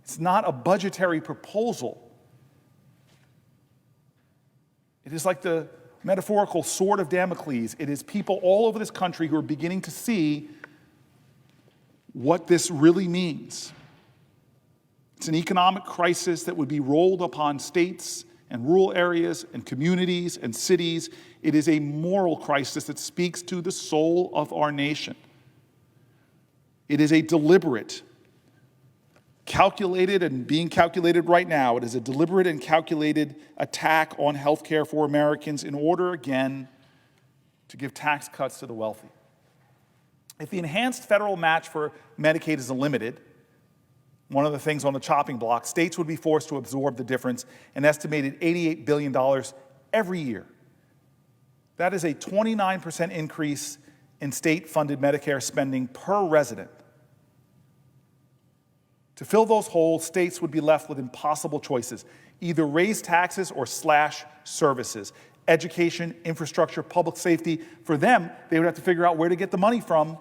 It's not a budgetary proposal. It is like the metaphorical sword of Damocles. It is people all over this country who are beginning to see what this really means. It's an economic crisis that would be rolled upon states and rural areas and communities and cities. It is a moral crisis that speaks to the soul of our nation. It is a deliberate, calculated and being calculated right now, it is a deliberate and calculated attack on health care for Americans in order, again, to give tax cuts to the wealthy. If the enhanced federal match for Medicaid is limited, one of the things on the chopping block, states would be forced to absorb the difference, an estimated $88 billion every year. That is a 29% increase in state-funded Medicare spending per resident. To fill those holes, states would be left with impossible choices. Either raise taxes or slash services. Education, infrastructure, public safety. For them, they would have to figure out where to get the money from,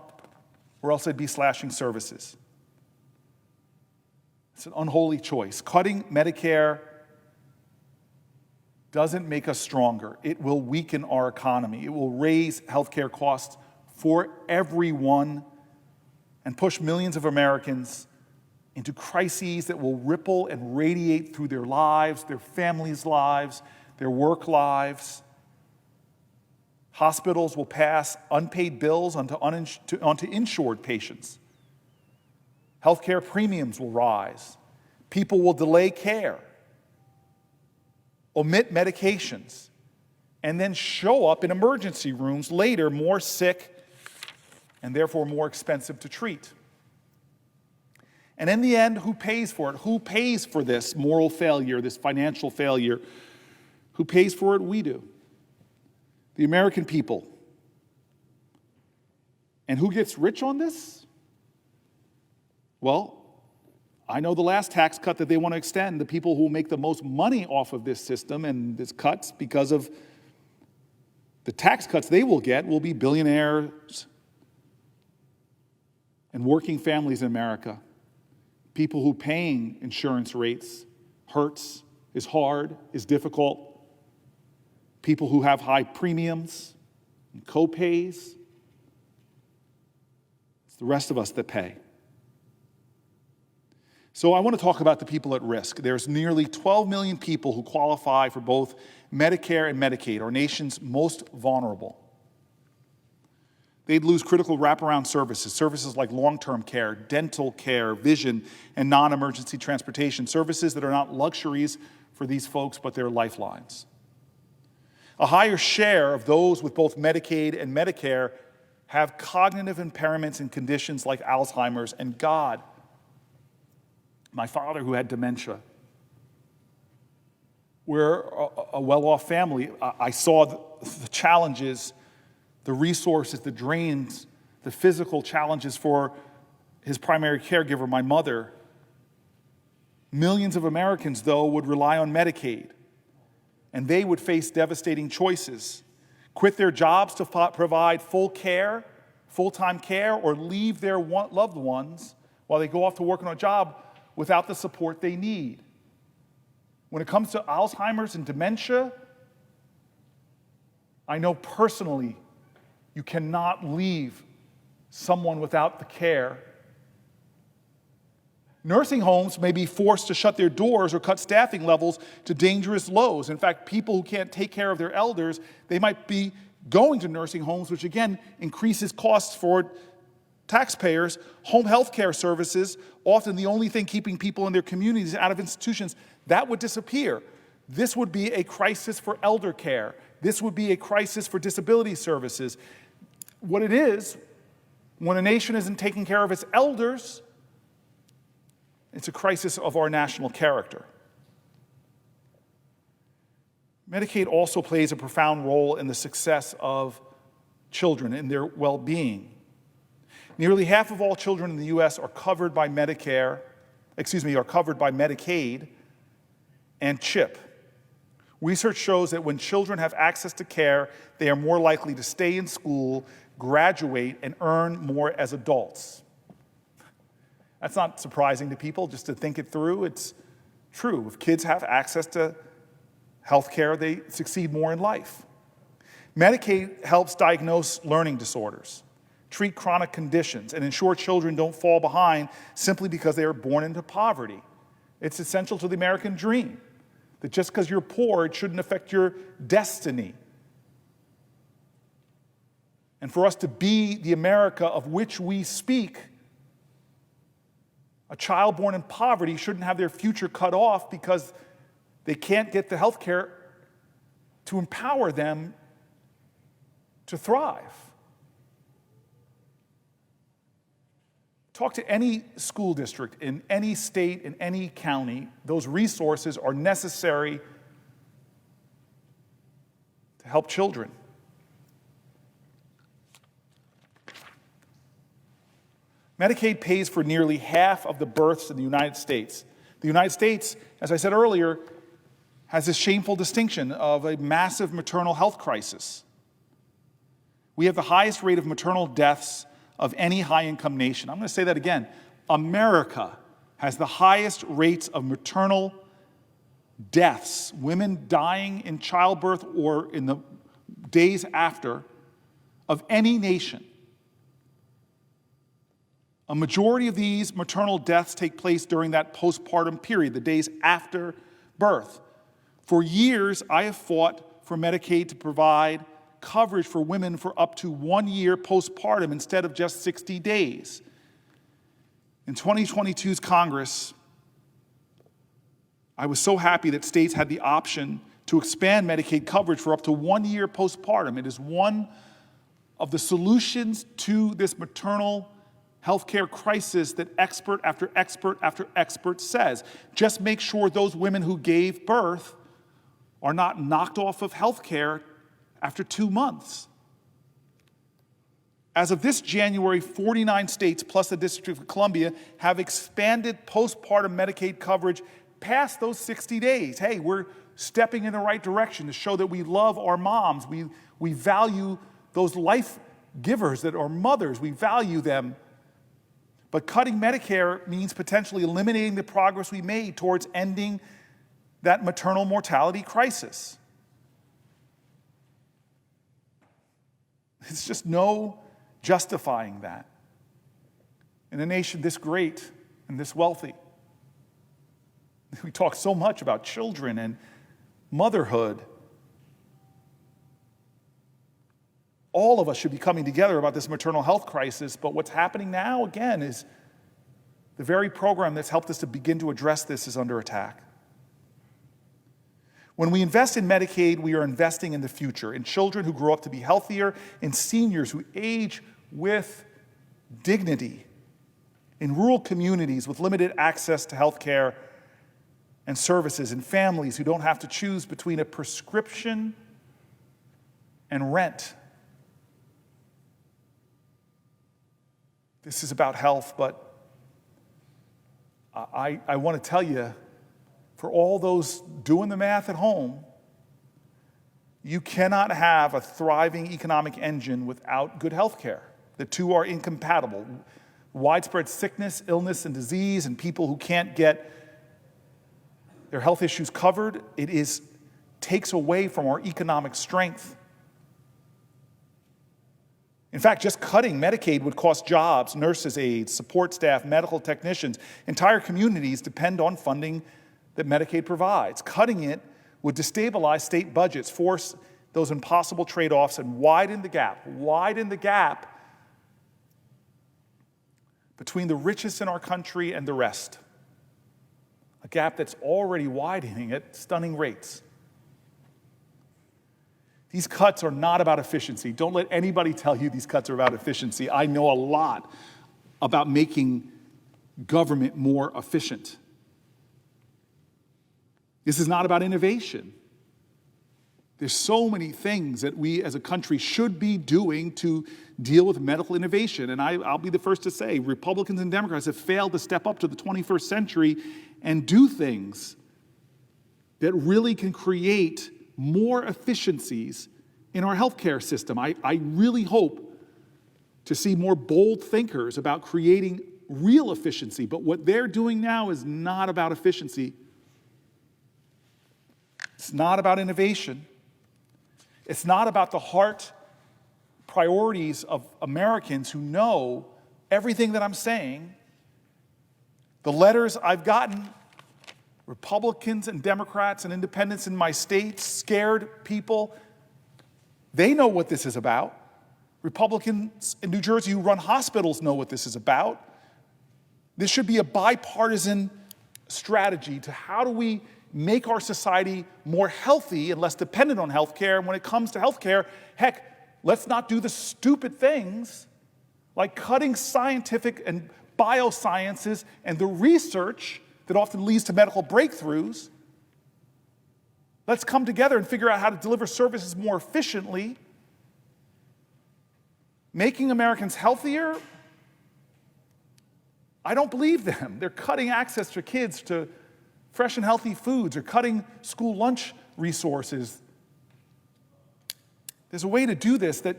or else they'd be slashing services. It's an unholy choice. Cutting Medicare doesn't make us stronger. It will weaken our economy. It will raise healthcare costs for everyone and push millions of Americans into crises that will ripple and radiate through their lives, their families' lives, their work lives. Hospitals will pass unpaid bills onto insured patients. Healthcare premiums will rise. People will delay care, omit medications, and then show up in emergency rooms later more sick and therefore more expensive to treat. And in the end, who pays for it? Who pays for this moral failure, this financial failure? Who pays for it? We do. The American people. And who gets rich on this? Well, I know the last tax cut that they want to extend, the people who make the most money off of this system and this cuts because of the tax cuts they will get will be billionaires and working families in America. People who paying insurance rates hurts, is hard, is difficult. People who have high premiums and co-pays. It's the rest of us that pay. So I want to talk about the people at risk. There's nearly 12 million people who qualify for both Medicare and Medicaid, our nation's most vulnerable. They'd lose critical wraparound services like long-term care, dental care, vision, and non-emergency transportation, services that are not luxuries for these folks, but they're lifelines. A higher share of those with both Medicaid and Medicare have cognitive impairments and conditions like Alzheimer's, and God, my father who had dementia. We're a well-off family. I saw the challenges, the resources, the drains, the physical challenges for his primary caregiver, my mother. Millions of Americans, though, would rely on Medicaid. and they would face devastating choices: quit their jobs to provide full-time care, or leave their loved ones while they go off to work on a job without the support they need. When it comes to Alzheimer's and dementia, I know personally you cannot leave someone without the care. Nursing homes may be forced to shut their doors or cut staffing levels to dangerous lows. In fact, people who can't take care of their elders, they might be going to nursing homes, which again increases costs for taxpayers. Home health care services, often the only thing keeping people in their communities out of institutions, that would disappear. This would be a crisis for elder care. This would be a crisis for disability services. What it is, when a nation isn't taking care of its elders, it's a crisis of our national character. Medicaid also plays a profound role in the success of children and their well-being. Nearly half of all children in the U.S. are covered by Medicaid and CHIP. Research shows that when children have access to care, they are more likely to stay in school, graduate, and earn more as adults. That's not surprising to people, just to think it through. It's true. If kids have access to health care, they succeed more in life. Medicaid helps diagnose learning disorders, treat chronic conditions, and ensure children don't fall behind simply because they are born into poverty. It's essential to the American dream, that just because you're poor, it shouldn't affect your destiny. And for us to be the America of which we speak, a child born in poverty shouldn't have their future cut off because they can't get the health care to empower them to thrive. Talk to any school district in any state, in any county. Those resources are necessary to help children. Medicaid pays for nearly half of the births in the United States. The United States, as I said earlier, has this shameful distinction of a massive maternal health crisis. We have the highest rate of maternal deaths of any high-income nation. I'm going to say that again. America has the highest rates of maternal deaths, women dying in childbirth or in the days after, of any nation. A majority of these maternal deaths take place during that postpartum period, the days after birth. For years, I have fought for Medicaid to provide coverage for women for up to 1 year postpartum instead of just 60 days. In 2022's Congress, I was so happy that states had the option to expand Medicaid coverage for up to 1 year postpartum. It is one of the solutions to this maternal healthcare crisis that expert after expert after expert says. Just make sure those women who gave birth are not knocked off of healthcare after 2 months. As of this January, 49 states plus the District of Columbia have expanded postpartum Medicaid coverage past those 60 days. Hey, we're stepping in the right direction to show that we love our moms. We value those life givers that are mothers. We value them. But cutting Medicare means potentially eliminating the progress we made towards ending that maternal mortality crisis. There's just no justifying that in a nation this great and this wealthy. We talk so much about children and motherhood. All of us should be coming together about this maternal health crisis, but what's happening now, again, is the very program that's helped us to begin to address this is under attack. When we invest in Medicaid, we are investing in the future, in children who grow up to be healthier, in seniors who age with dignity, in rural communities with limited access to health care and services, in families who don't have to choose between a prescription and rent. This is about health, but I want to tell you, for all those doing the math at home, You cannot have a thriving economic engine without good health care. The two are incompatible. Widespread sickness, illness, and disease, and people who can't get their health issues covered, takes away from our economic strength. In fact, just cutting Medicaid would cost jobs, nurses' aides, support staff, medical technicians. Entire communities depend on funding that Medicaid provides. Cutting it would destabilize state budgets, force those impossible trade-offs, and widen the gap between the richest in our country and the rest. A gap that's already widening at stunning rates. These cuts are not about efficiency. Don't let anybody tell you these cuts are about efficiency. I know a lot about making government more efficient. This is not about innovation. There's so many things that we as a country should be doing to deal with medical innovation. And I'll be the first to say, Republicans and Democrats have failed to step up to the 21st century and do things that really can create more efficiencies in our healthcare system. I really hope to see more bold thinkers about creating real efficiency. But what they're doing now is not about efficiency. It's not about innovation. It's not about the heart priorities of Americans who know everything that I'm saying. The letters I've gotten, Republicans and Democrats and independents in my state, scared people, they know what this is about. Republicans in New Jersey who run hospitals know what this is about. This should be a bipartisan strategy to how do we make our society more healthy and less dependent on healthcare. And when it comes to healthcare, heck, let's not do the stupid things like cutting scientific and biosciences and the research that often leads to medical breakthroughs. Let's come together and figure out how to deliver services more efficiently. Making Americans healthier, I don't believe them. They're cutting access for kids to fresh and healthy foods, or cutting school lunch resources. There's a way to do this that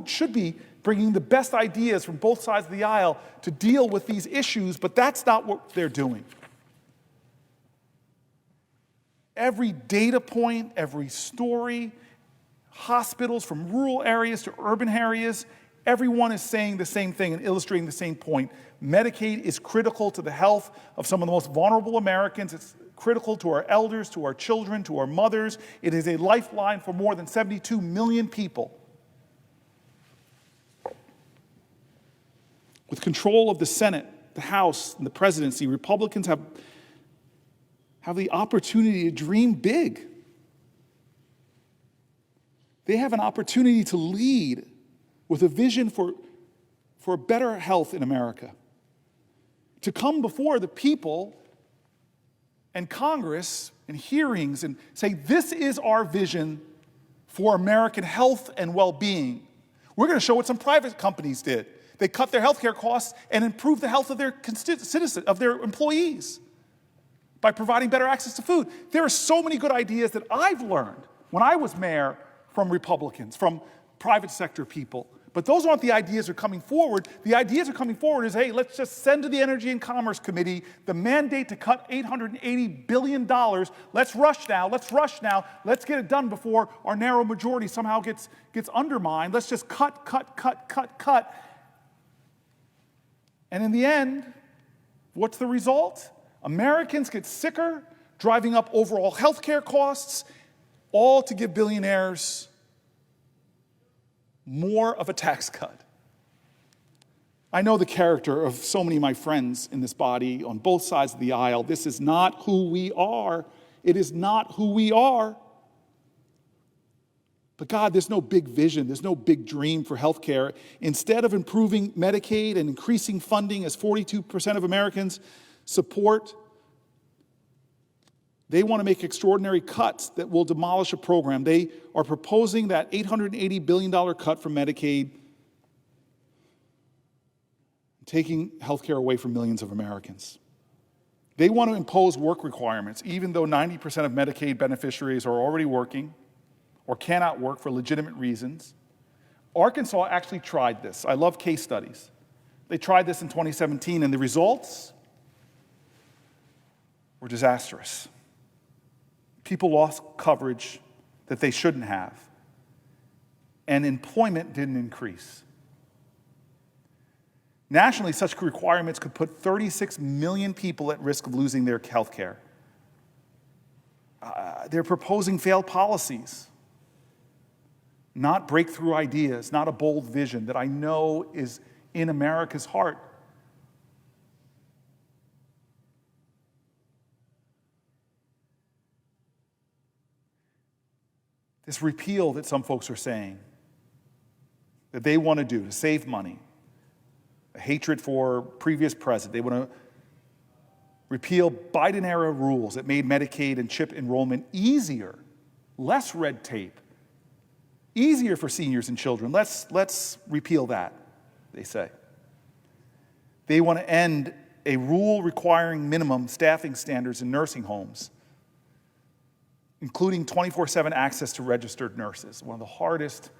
should be bringing the best ideas from both sides of the aisle to deal with these issues, but that's not what they're doing. Every data point, every story, hospitals from rural areas to urban areas, everyone is saying the same thing and illustrating the same point. Medicaid is critical to the health of some of the most vulnerable Americans. It's critical to our elders, to our children, to our mothers. It is a lifeline for more than 72 million people. With control of the Senate, the House, and the presidency, Republicans have the opportunity to dream big. They have an opportunity to lead with a vision for better health in America. To come before the people and Congress and hearings and say, this is our vision for American health and well-being. We're going to show what some private companies did. They cut their healthcare costs and improved the health of their citizens, of their employees, by providing better access to food. There are so many good ideas that I've learned when I was mayor from Republicans, from private sector people. But those aren't the ideas that are coming forward. The ideas that are coming forward is, hey, let's just send to the Energy and Commerce Committee the mandate to cut $880 billion. Let's rush now. Let's get it done before our narrow majority somehow gets undermined. Let's just cut. And in the end, what's the result? Americans get sicker, driving up overall health care costs, all to give billionaires more of a tax cut. I know the character of so many of my friends in this body on both sides of the aisle. This is not who we are. It is not who we are. But God, there's no big vision. There's no big dream for healthcare. Instead of improving Medicaid and increasing funding, as 42% of Americans support, they want to make extraordinary cuts that will demolish a program. They are proposing that $880 billion cut from Medicaid, taking health care away from millions of Americans. They want to impose work requirements, even though 90% of Medicaid beneficiaries are already working. or cannot work for legitimate reasons. Arkansas actually tried this. I love case studies. They tried this in 2017, and the results were disastrous. People lost coverage that they shouldn't have, and employment didn't increase. Nationally, such requirements could put 36 million people at risk of losing their health care. They're proposing failed policies, not breakthrough ideas, not a bold vision that I know is in America's heart. This repeal that some folks are saying that they want to do to save money, a hatred for previous president, they want to repeal Biden-era rules that made Medicaid and CHIP enrollment easier, less red tape, easier for seniors and children. Let's repeal that, they say. They want to end a rule requiring minimum staffing standards in nursing homes, including 24/7 access to registered nurses, one of the hardest,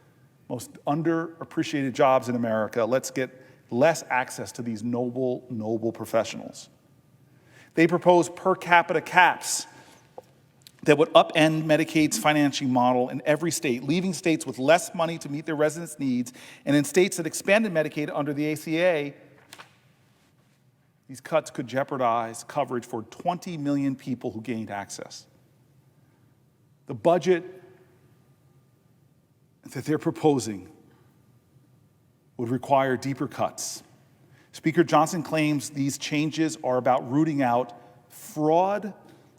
most underappreciated jobs in America. Let's get less access to these noble, noble professionals. They propose per capita caps that would upend Medicaid's financing model in every state, leaving states with less money to meet their residents' needs. And in states that expanded Medicaid under the ACA, these cuts could jeopardize coverage for 20 million people who gained access. The budget that they're proposing would require deeper cuts. Speaker Johnson claims these changes are about rooting out fraud,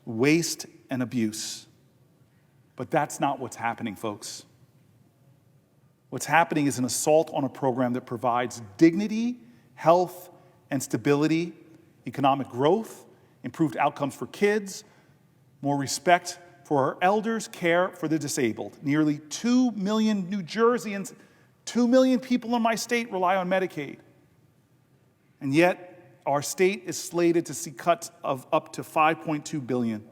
waste, and abuse. But that's not what's happening, folks. What's happening is an assault on a program that provides dignity, health, and stability, economic growth, improved outcomes for kids, more respect for our elders, care for the disabled. Nearly 2 million New Jerseyans, 2 million people in my state rely on Medicaid. And yet, our state is slated to see cuts of up to $5.2 billion.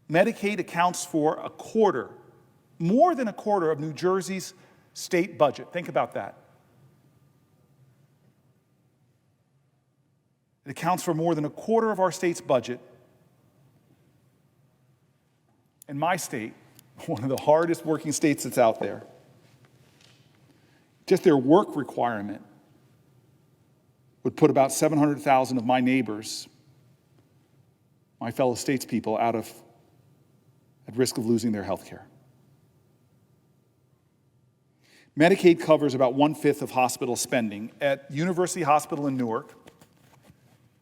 Medicaid accounts for a quarter, more than a quarter of New Jersey's state budget. Think about that. It accounts for more than a quarter of our state's budget. In my state, one of the hardest working states that's out there, just their work requirement would put about 700,000 of my neighbors, my fellow statespeople, at risk of losing their health care. Medicaid covers about 1/5 of hospital spending. At University Hospital in Newark,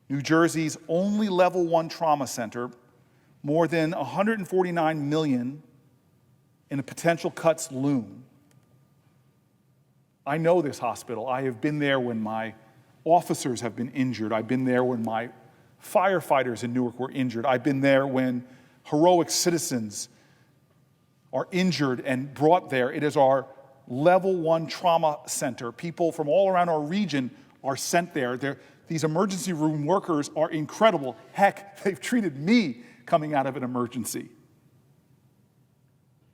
New Jersey's only level 1 trauma center, more than $149 million in a potential cuts loom. I know this hospital. I have been there when my officers have been injured. I've been there when my firefighters in Newark were injured. I've been there when heroic citizens are injured and brought there. It is our level 1 trauma center. People from all around our region are sent there. These emergency room workers are incredible. Heck, they've treated me coming out of an emergency.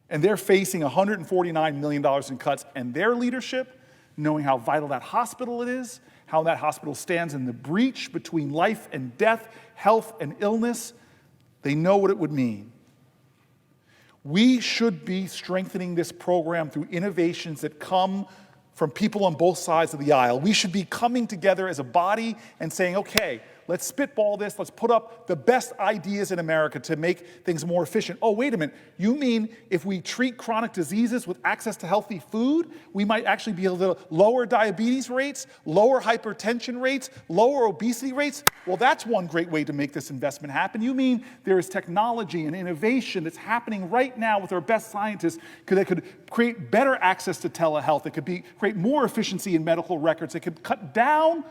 And they're facing $149 million in cuts, and their leadership, knowing how vital that hospital it is, how that hospital stands in the breach between life and death, health and illness, they know what it would mean. We should be strengthening this program through innovations that come from people on both sides of the aisle. We should be coming together as a body and saying, okay, let's spitball this. Let's put up the best ideas in America to make things more efficient. Oh, wait a minute. You mean if we treat chronic diseases with access to healthy food, we might actually be able to lower diabetes rates, lower hypertension rates, lower obesity rates? Well, that's one great way to make this investment happen. You mean there is technology and innovation that's happening right now with our best scientists that could create better access to telehealth. It could create more efficiency in medical records. It could cut down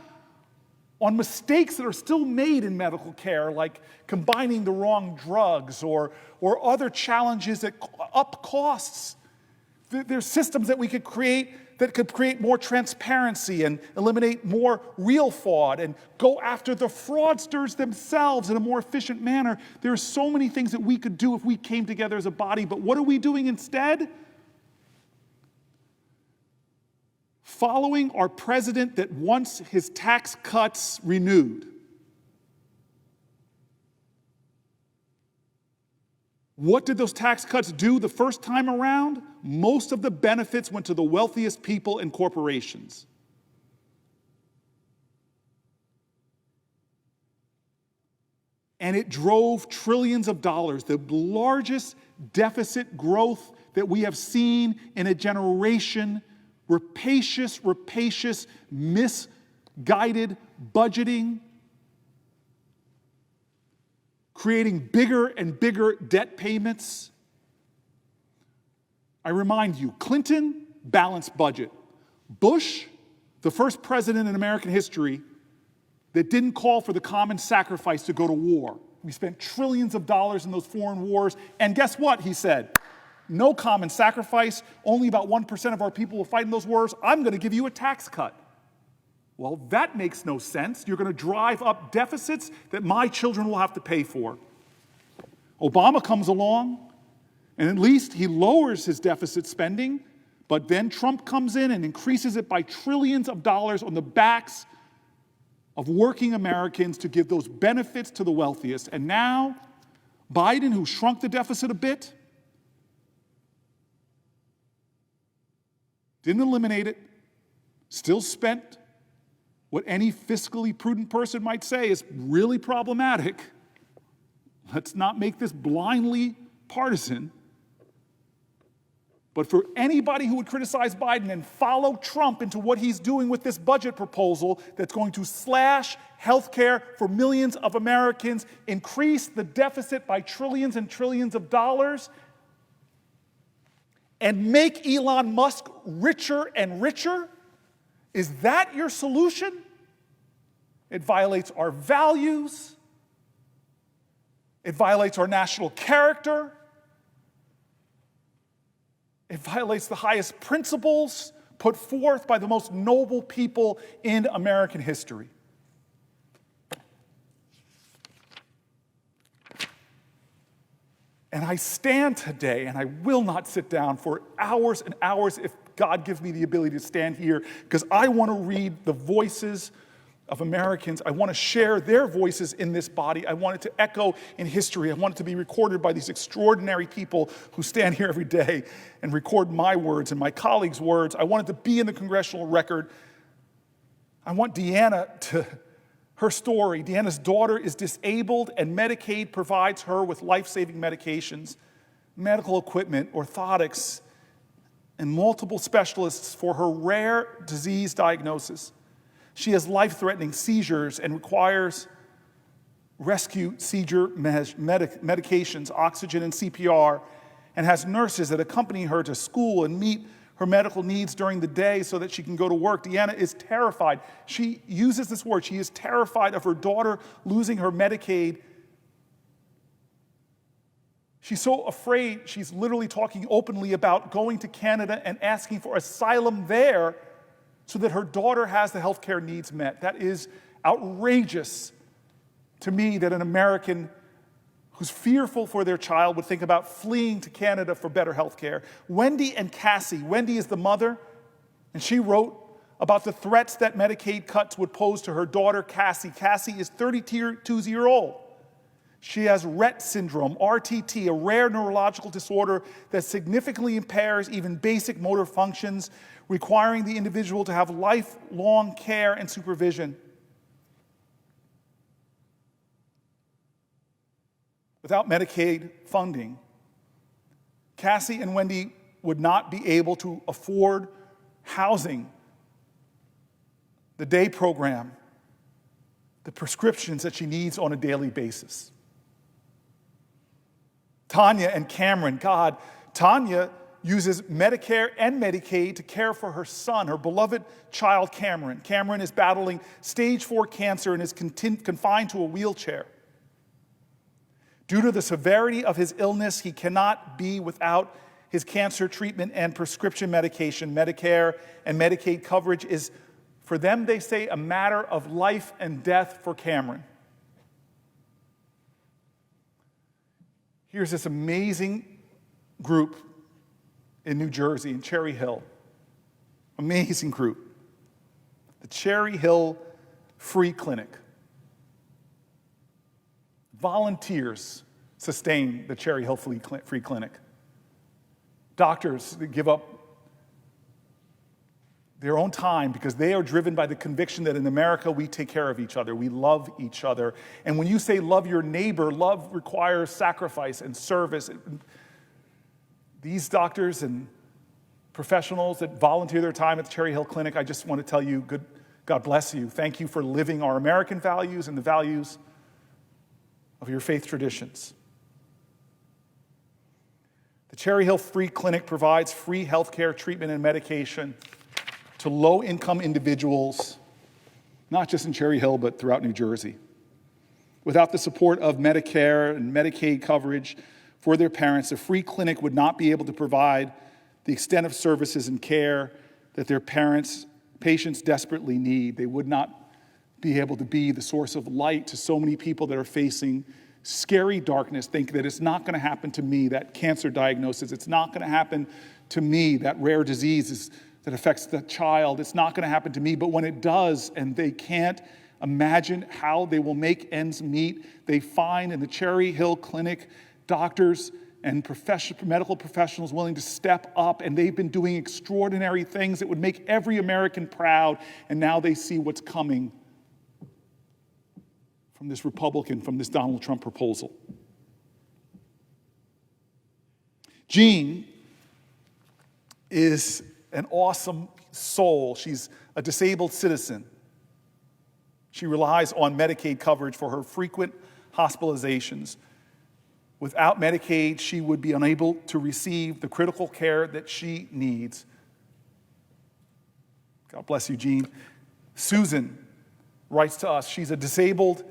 on mistakes that are still made in medical care, like combining the wrong drugs or other challenges that up costs. There's systems that we could create that could create more transparency and eliminate more real fraud and go after the fraudsters themselves in a more efficient manner. There are so many things that we could do if we came together as a body, but what are we doing instead? Following our president that wants his tax cuts renewed. What did those tax cuts do the first time around? Most of the benefits went to the wealthiest people and corporations. And it drove trillions of dollars, the largest deficit growth that we have seen in a generation. Rapacious, misguided budgeting, creating bigger and bigger debt payments. I remind you, Clinton, balanced budget. Bush, the first president in American history that didn't call for the common sacrifice to go to war. We spent trillions of dollars in those foreign wars, and guess what, he said? No common sacrifice, only about 1% of our people will fight in those wars. I'm going to give you a tax cut. Well, that makes no sense. You're going to drive up deficits that my children will have to pay for. Obama comes along, and at least he lowers his deficit spending, but then Trump comes in and increases it by trillions of dollars on the backs of working Americans to give those benefits to the wealthiest. And now, Biden, who shrunk the deficit a bit, didn't eliminate it, still spent what any fiscally prudent person might say is really problematic. Let's not make this blindly partisan. But for anybody who would criticize Biden and follow Trump into what he's doing with this budget proposal that's going to slash health care for millions of Americans, increase the deficit by trillions and trillions of dollars, and make Elon Musk richer and richer? Is that your solution? It violates our values. It violates our national character. It violates the highest principles put forth by the most noble people in American history. And I stand today, and I will not sit down for hours and hours if God gives me the ability to stand here, because I want to read the voices of Americans. I want to share their voices in this body. I want it to echo in history. I want it to be recorded by these extraordinary people who stand here every day and record my words and my colleagues' words. I want it to be in the congressional record. I want Deanna to... Her story, Deanna's daughter is disabled and Medicaid provides her with life-saving medications, medical equipment, orthotics, and multiple specialists for her rare disease diagnosis. She has life-threatening seizures and requires rescue seizure medications, oxygen and CPR, and has nurses that accompany her to school and meet her medical needs during the day so that she can go to work. Deanna is terrified. She uses this word. She is terrified of her daughter losing her Medicaid. She's so afraid, she's literally talking openly about going to Canada and asking for asylum there so that her daughter has the health care needs met. That is outrageous to me that an American who's fearful for their child would think about fleeing to Canada for better health care. Wendy and Cassie. Wendy is the mother, and she wrote about the threats that Medicaid cuts would pose to her daughter, Cassie. Cassie is 32-year-old. She has Rett syndrome, RTT, a rare neurological disorder that significantly impairs even basic motor functions, requiring the individual to have lifelong care and supervision. Without Medicaid funding, Cassie and Wendy would not be able to afford housing, the day program, the prescriptions that she needs on a daily basis. Tanya and Cameron, Tanya uses Medicare and Medicaid to care for her son, her beloved child Cameron. Cameron is battling stage 4 cancer and is confined to a wheelchair. Due to the severity of his illness, he cannot be without his cancer treatment and prescription medication. Medicare and Medicaid coverage is, for them, they say, a matter of life and death for Cameron. Here's this amazing group in New Jersey, in Cherry Hill. Amazing group. The Cherry Hill Free Clinic. Volunteers sustain the Cherry Hill Free Clinic. Doctors give up their own time because they are driven by the conviction that in America we take care of each other, we love each other. And when you say love your neighbor, love requires sacrifice and service. These doctors and professionals that volunteer their time at the Cherry Hill Clinic, I just want to tell you, God bless you. Thank you for living our American values and the values of your faith traditions. The Cherry Hill Free Clinic provides free health care, treatment, and medication to low-income individuals, not just in Cherry Hill, but throughout New Jersey. Without the support of Medicare and Medicaid coverage for their parents, the free clinic would not be able to provide the extent of services and care that their patients desperately need. They would not be able to be the source of light to so many people that are facing scary darkness, think that it's not going to happen to me, that cancer diagnosis. It's not going to happen to me, that rare disease that affects the child. It's not going to happen to me. But when it does, and they can't imagine how they will make ends meet, they find in the Cherry Hill Clinic doctors and medical professionals willing to step up, and they've been doing extraordinary things that would make every American proud, and now they see what's coming from this Republican, from this Donald Trump proposal. Jean is an awesome soul. She's a disabled citizen. She relies on Medicaid coverage for her frequent hospitalizations. Without Medicaid, she would be unable to receive the critical care that she needs. God bless you, Jean. Susan writes to us. She's a disabled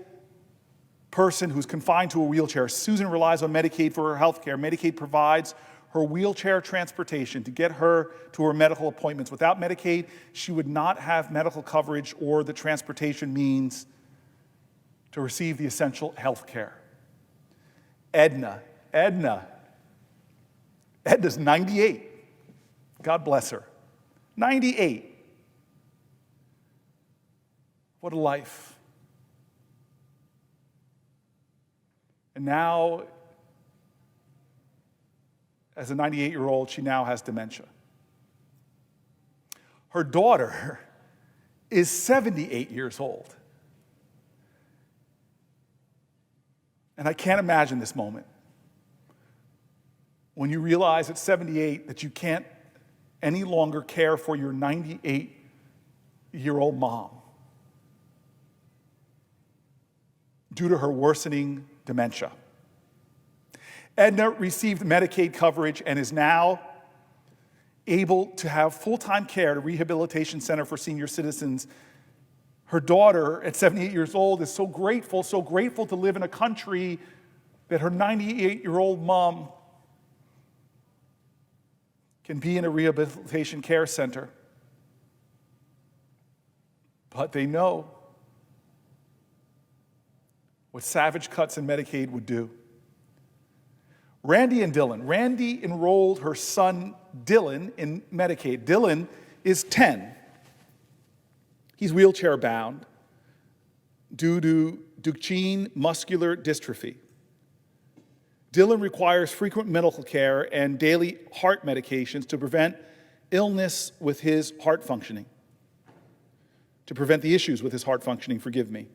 person who's confined to a wheelchair. Susan relies on Medicaid for her health care. Medicaid provides her wheelchair transportation to get her to her medical appointments. Without Medicaid, she would not have medical coverage or the transportation means to receive the essential health care. Edna's 98. God bless her. 98. What a life. And now, as a 98-year-old, she now has dementia. Her daughter is 78 years old. And I can't imagine this moment when you realize at 78 that you can't any longer care for your 98-year-old mom due to her worsening dementia. Edna received Medicaid coverage and is now able to have full-time care at a rehabilitation center for senior citizens. Her daughter, at 78 years old, is so grateful to live in a country that her 98-year-old mom can be in a rehabilitation care center. But they know what savage cuts in Medicaid would do. Randy and Dylan. Randy enrolled her son Dylan in Medicaid. Dylan is 10. He's wheelchair bound due to Duchenne muscular dystrophy. Dylan requires frequent medical care and daily heart medications to prevent illness with his heart functioning. To prevent the issues with his heart functioning, forgive me.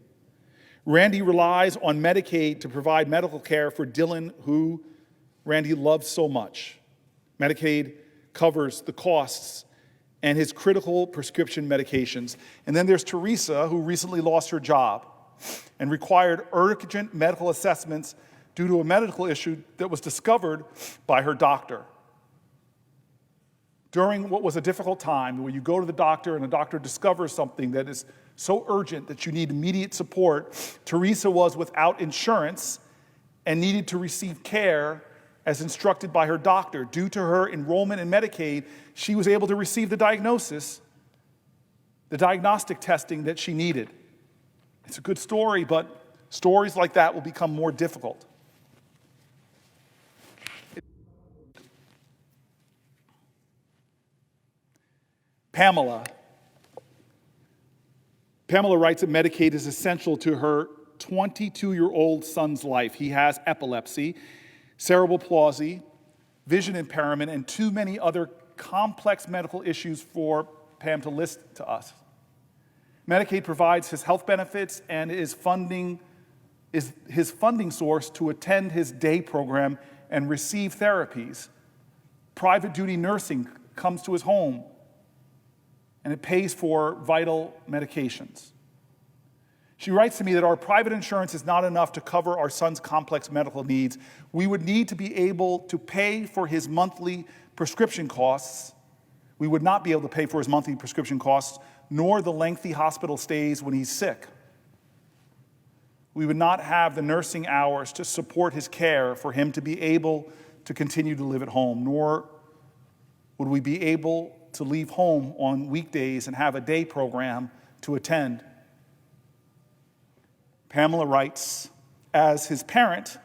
Randy relies on Medicaid to provide medical care for Dylan, who Randy loves so much. Medicaid covers the costs and his critical prescription medications. And then there's Teresa, who recently lost her job and required urgent medical assessments due to a medical issue that was discovered by her doctor. During what was a difficult time, where you go to the doctor and the doctor discovers something that is so urgent that you need immediate support, Teresa was without insurance and needed to receive care as instructed by her doctor. Due to her enrollment in Medicaid, she was able to receive the diagnostic testing that she needed. It's a good story, but stories like that will become more difficult. Pamela writes that Medicaid is essential to her 22-year-old son's life. He has epilepsy, cerebral palsy, vision impairment, and too many other complex medical issues for Pam to list to us. Medicaid provides his health benefits and is his funding source to attend his day program and receive therapies. Private duty nursing comes to his home, and it pays for vital medications. She writes to me that our private insurance is not enough to cover our son's complex medical needs. We would need to be able to pay for his monthly prescription costs. We would not be able to pay for his monthly prescription costs, nor the lengthy hospital stays when he's sick. We would not have the nursing hours to support his care for him to be able to continue to live at home, nor would we be able to leave home on weekdays and have a day program to attend. Pamela writes, as his parent,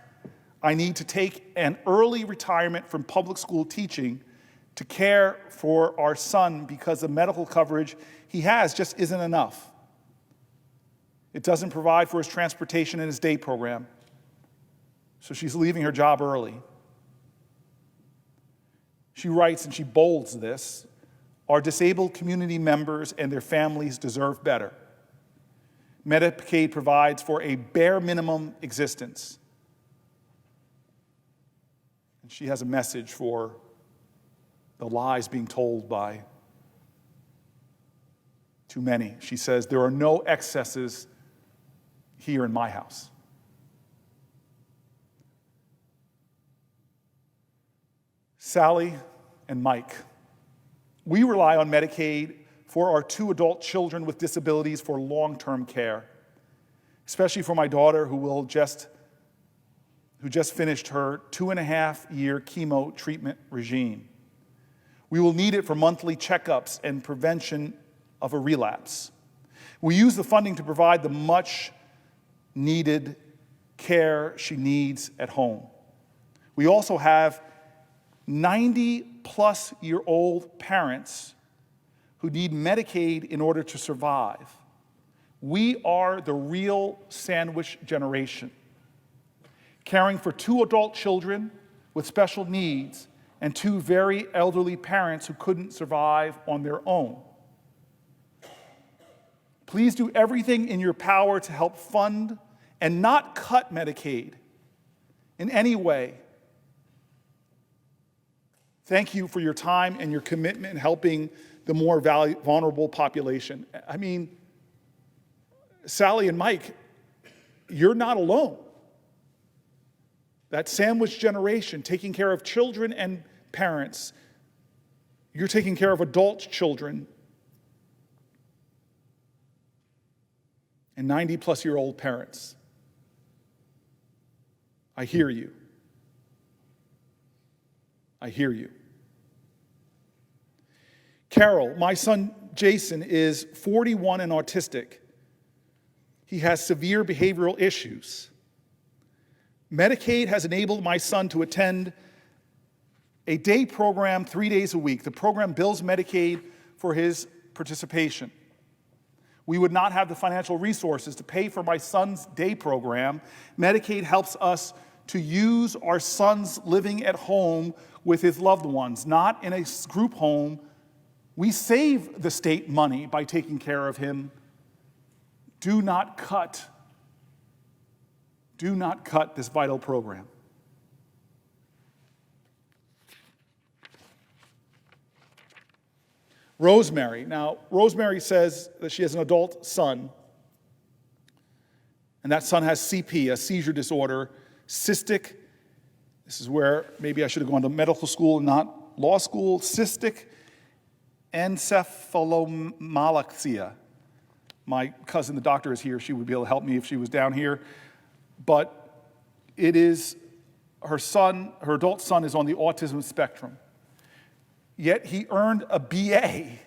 I need to take an early retirement from public school teaching to care for our son because the medical coverage he has just isn't enough. It doesn't provide for his transportation and his day program. So she's leaving her job early. She writes, and she bolds this, our disabled community members and their families deserve better. Medicaid provides for a bare minimum existence. And she has a message for the lies being told by too many. She says, there are no excesses here in my house. Sally and Mike, we rely on Medicaid for our 2 adult children with disabilities for long-term care, especially for my daughter who just finished her 2.5-year chemo treatment regime. We will need it for monthly checkups and prevention of a relapse. We use the funding to provide the much-needed care she needs at home. We also have 90-plus-year-old parents who need Medicaid in order to survive. We are the real sandwich generation, caring for 2 adult children with special needs and 2 very elderly parents who couldn't survive on their own. Please do everything in your power to help fund and not cut Medicaid in any way. Thank you for your time and your commitment in helping the more vulnerable population. I mean, Sally and Mike, you're not alone. That sandwich generation, taking care of children and parents, you're taking care of adult children and 90-plus-year-old parents. I hear you. I hear you. Carol, my son Jason is 41 and autistic. He has severe behavioral issues. Medicaid has enabled my son to attend a day program 3 days a week. The program bills Medicaid for his participation. We would not have the financial resources to pay for my son's day program. Medicaid helps us to use our son's living at home with his loved ones, not in a group home. We save the state money by taking care of him. Do not cut this vital program. Rosemary. Now, Rosemary says that she has an adult son, and that son has CP, a seizure disorder, cystic. This is where maybe I should have gone to medical school and not law school. Cystic encephalomalacia. My cousin, the doctor, is here. She would be able to help me if she was down here. But it is her adult son is on the autism spectrum. Yet he earned a BA.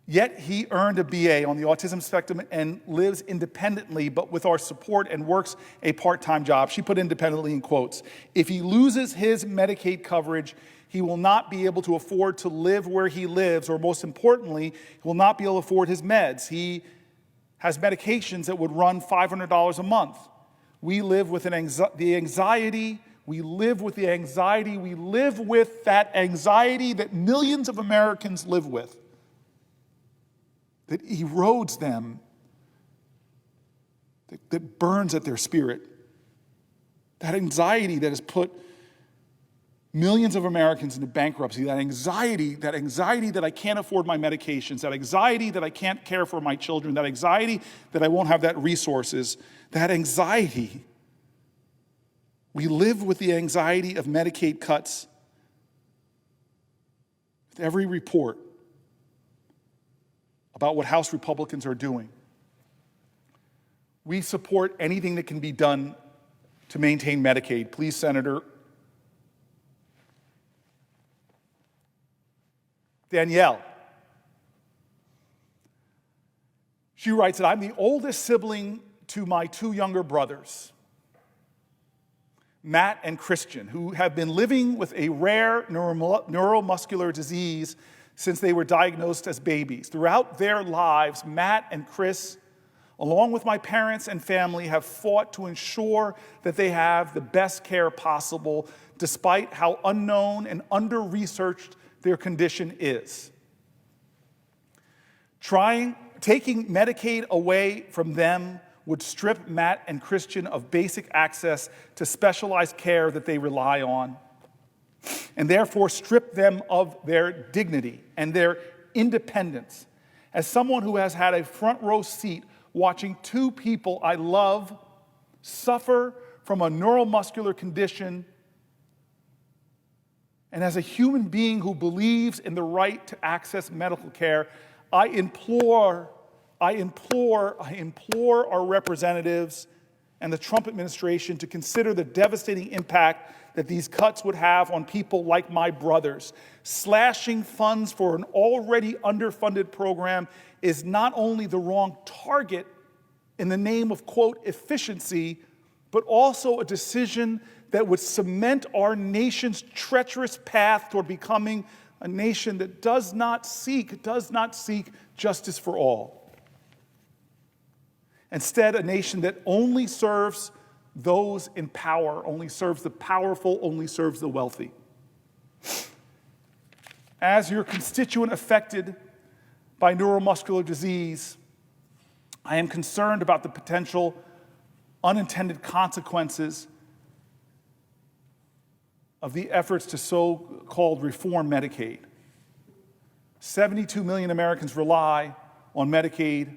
Yet he earned a BA on the autism spectrum and lives independently, but with our support, and works a part-time job. She put independently in quotes. If he loses his Medicaid coverage, he will not be able to afford to live where he lives, or most importantly, he will not be able to afford his meds. He has medications that would run $500 a month. We live with the anxiety. We live with the anxiety. We live with that anxiety that millions of Americans live with, that erodes them, that burns at their spirit. That anxiety that has put millions of Americans into bankruptcy, that anxiety that I can't afford my medications, that anxiety that I can't care for my children, that anxiety that I won't have that resources, that anxiety. We live with the anxiety of Medicaid cuts. With every report about what House Republicans are doing, we support anything that can be done to maintain Medicaid. Please, Senator. Danielle. She writes that I'm the oldest sibling to my two younger brothers, Matt and Christian, who have been living with a rare neuromuscular disease since they were diagnosed as babies. Throughout their lives, Matt and Chris, along with my parents and family, have fought to ensure that they have the best care possible, despite how unknown and under-researched their condition is. Taking Medicaid away from them would strip Matt and Christian of basic access to specialized care that they rely on, and therefore strip them of their dignity and their independence. As someone who has had a front row seat watching two people I love suffer from a neuromuscular condition, and as a human being who believes in the right to access medical care, I implore our representatives and the Trump administration to consider the devastating impact that these cuts would have on people like my brothers. Slashing funds for an already underfunded program is not only the wrong target in the name of, quote, efficiency, but also a decision that would cement our nation's treacherous path toward becoming a nation that does not seek justice for all. Instead, a nation that only serves those in power, only serves the powerful, only serves the wealthy. As your constituent affected by neuromuscular disease, I am concerned about the potential unintended consequences of the efforts to so-called reform Medicaid. 72 million Americans rely on Medicaid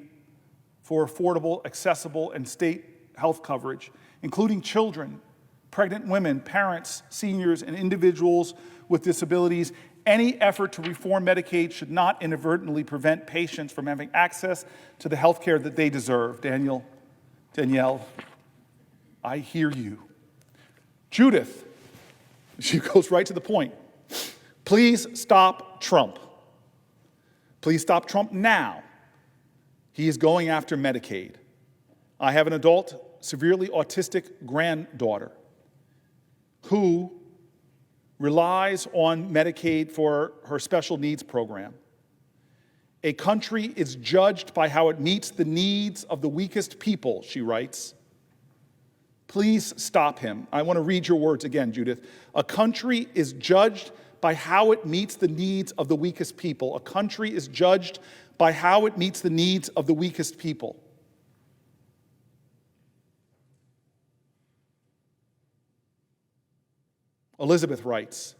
for affordable, accessible, and state health coverage, including children, pregnant women, parents, seniors, and individuals with disabilities. Any effort to reform Medicaid should not inadvertently prevent patients from having access to the health care that they deserve. Danielle, I hear you. Judith, she goes right to the point. Please stop Trump. Please stop Trump now. He is going after Medicaid. I have an adult, severely autistic granddaughter who relies on Medicaid for her special needs program. A country is judged by how it meets the needs of the weakest people, she writes. Please stop him. I want to read your words again, Judith. A country is judged by how it meets the needs of the weakest people. A country is judged by how it meets the needs of the weakest people. Elizabeth writes,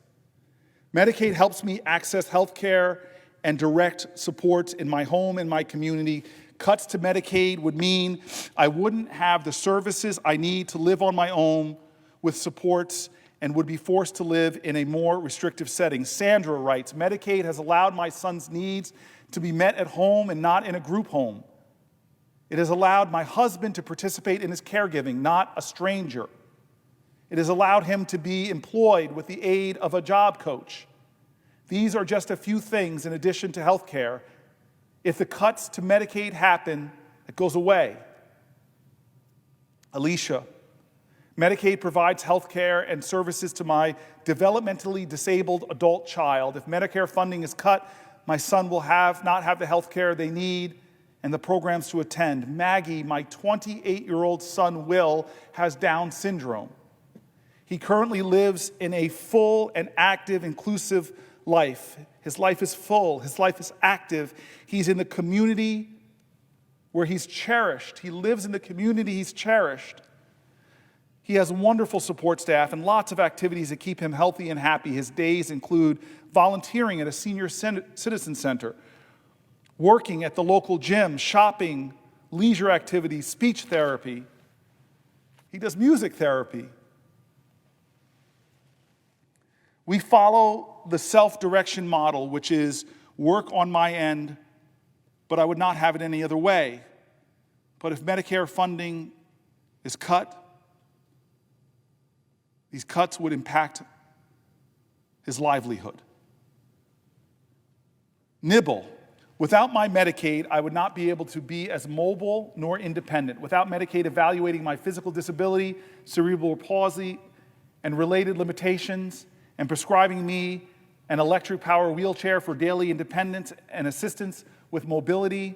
Medicaid helps me access health care and direct supports in my home and my community. Cuts to Medicaid would mean I wouldn't have the services I need to live on my own with supports and would be forced to live in a more restrictive setting. Sandra writes, Medicaid has allowed my son's needs to be met at home and not in a group home. It has allowed my husband to participate in his caregiving, not a stranger. It has allowed him to be employed with the aid of a job coach. These are just a few things in addition to health care. If the cuts to Medicaid happen, it goes away. Alicia, Medicaid provides health care and services to my developmentally disabled adult child. If Medicare funding is cut, my son will not have the health care they need and the programs to attend. Maggie, my 28-year-old son, Will, has Down syndrome. He currently lives in a full and active, inclusive life. His life is full. His life is active. He's in the community where he's cherished. He lives in the community he's cherished. He has wonderful support staff and lots of activities that keep him healthy and happy. His days include volunteering at a senior citizen center, working at the local gym, shopping, leisure activities, speech therapy. He does music therapy. We follow the self-direction model, which is work on my end, but I would not have it any other way. But if Medicare funding is cut, these cuts would impact his livelihood. Nibble. Without my Medicaid, I would not be able to be as mobile nor independent. Without Medicaid evaluating my physical disability, cerebral palsy, and related limitations, and prescribing me an electric power wheelchair for daily independence and assistance with mobility,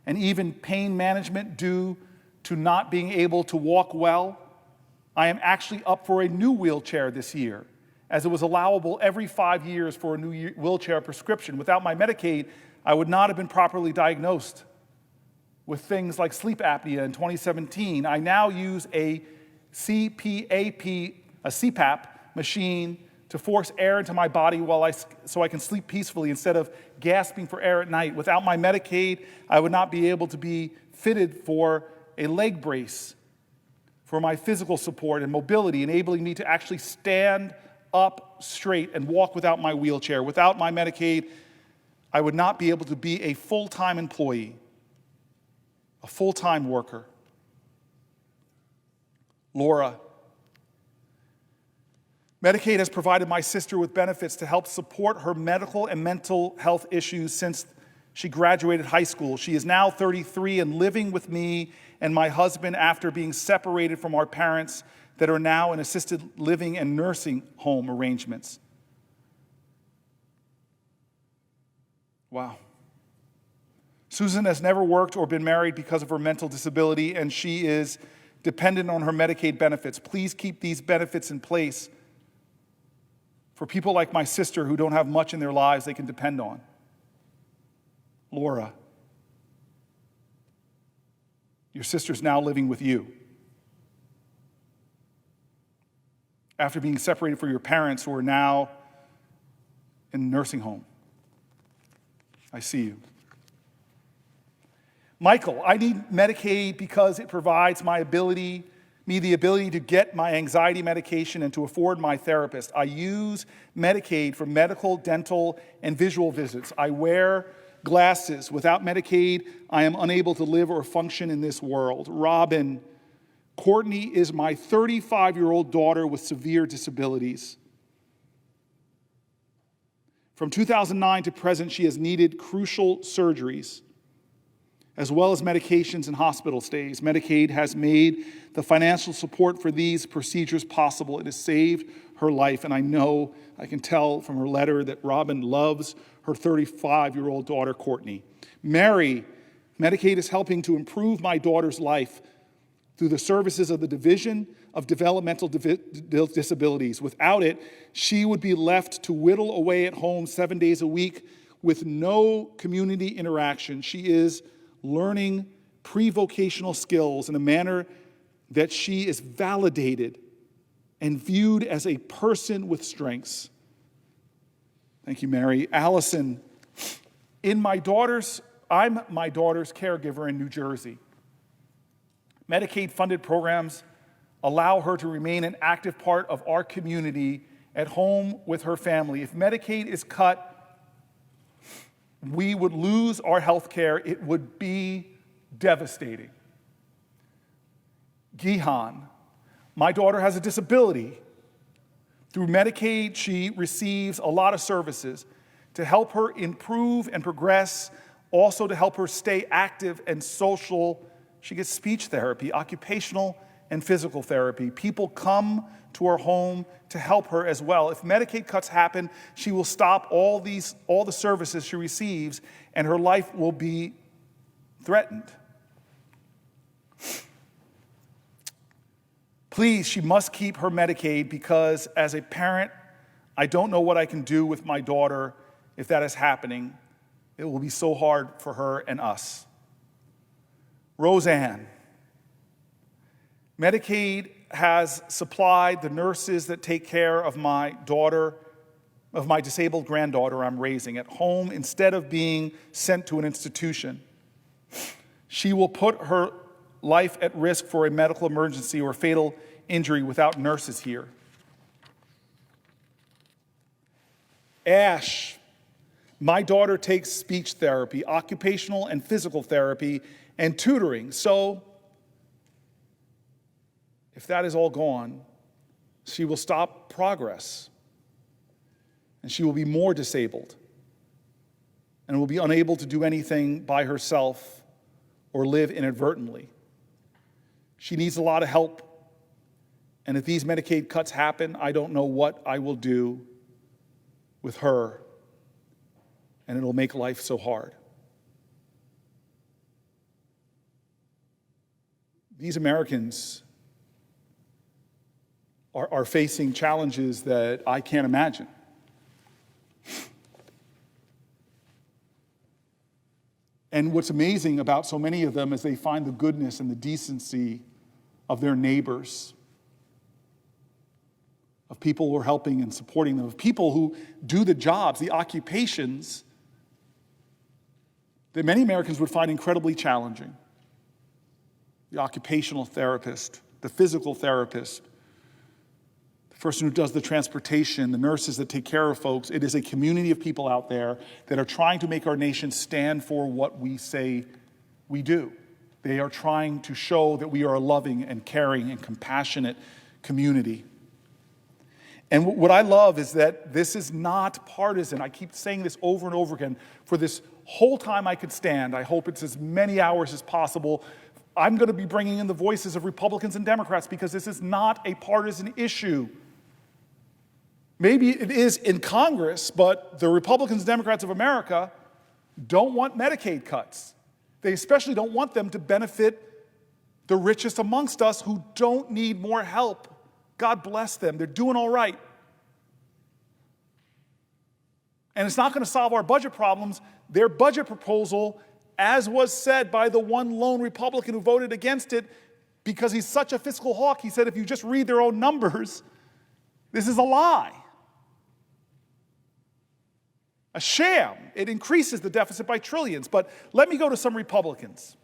and even pain management due to not being able to walk well, I am actually up for a new wheelchair this year, as it was allowable every 5 years for a new wheelchair prescription. Without my Medicaid, I would not have been properly diagnosed with things like sleep apnea in 2017. I now use a CPAP machine to force air into my body so I can sleep peacefully instead of gasping for air at night. Without my Medicaid, I would not be able to be fitted for a leg brace for my physical support and mobility, enabling me to actually stand up straight and walk without my wheelchair. Without my Medicaid, I would not be able to be a full-time employee, a full-time worker. Laura, Medicaid has provided my sister with benefits to help support her medical and mental health issues since she graduated high school. She is now 33 and living with me and my husband after being separated from our parents that are now in assisted living and nursing home arrangements. Wow. Susan has never worked or been married because of her mental disability, and she is dependent on her Medicaid benefits. Please keep these benefits in place for people like my sister who don't have much in their lives they can depend on. Laura, your sister's now living with you. After being separated from your parents who are now in a nursing home. I see you. Michael, I need Medicaid because it provides me the ability to get my anxiety medication and to afford my therapist. I use Medicaid for medical, dental, and visual visits. I wear glasses. Without Medicaid, I am unable to live or function in this world. Robin, Courtney is my 35-year-old daughter with severe disabilities. From 2009 to present, she has needed crucial surgeries, as well as medications and hospital stays. Medicaid has made the financial support for these procedures possible. It has saved her life, and I can tell from her letter that Robin loves her 35-year-old daughter, Courtney. Mary, Medicaid is helping to improve my daughter's life through the services of the Division of Developmental Disabilities. Without it, she would be left to whittle away at home 7 days a week with no community interaction. She is learning pre-vocational skills in a manner that she is validated and viewed as a person with strengths. Thank you, Mary. Allison, I'm my daughter's caregiver in New Jersey. Medicaid-funded programs allow her to remain an active part of our community at home with her family. If Medicaid is cut, we would lose our health care. It would be devastating. Gihan, My daughter has a disability. Through Medicaid, she receives a lot of services to help her improve and progress, also to help her stay active and social. She gets speech therapy, occupational and physical therapy. People come to her home to help her as well. If Medicaid cuts happen, she will stop all the services she receives, and her life will be threatened. Please, she must keep her Medicaid, because as a parent, I don't know what I can do with my daughter if that is happening. It will be so hard for her and us. Roseanne. Medicaid has supplied the nurses that take care of my daughter, of my disabled granddaughter I'm raising at home, instead of being sent to an institution. She will put her life at risk for a medical emergency or fatal injury without nurses here. Ash. My daughter takes speech therapy, occupational and physical therapy, and tutoring. So, if that is all gone, she will stop progress, and she will be more disabled, and will be unable to do anything by herself or live inadvertently. She needs a lot of help, and if these Medicaid cuts happen, I don't know what I will do with her, and it'll make life so hard. These Americans are facing challenges that I can't imagine. And what's amazing about so many of them is they find the goodness and the decency of their neighbors, of people who are helping and supporting them, of people who do the jobs, the occupations that many Americans would find incredibly challenging. The occupational therapist, the physical therapist, the person who does the transportation, the nurses that take care of folks. It is a community of people out there that are trying to make our nation stand for what we say we do. They are trying to show that we are a loving and caring and compassionate community. And what I love is that this is not partisan. I keep saying this over and over again. For this whole time I could stand, I hope it's as many hours as possible, I'm going to be bringing in the voices of Republicans and Democrats, because this is not a partisan issue. Maybe it is in Congress, but the Republicans and Democrats of America don't want Medicaid cuts. They especially don't want them to benefit the richest amongst us who don't need more help. God bless them. They're doing all right. And it's not going to solve our budget problems. Their budget proposal, as was said by the one lone Republican who voted against it, because he's such a fiscal hawk, he said, if you just read their own numbers, this is a lie. A sham. It increases the deficit by trillions. But let me go to some Republicans.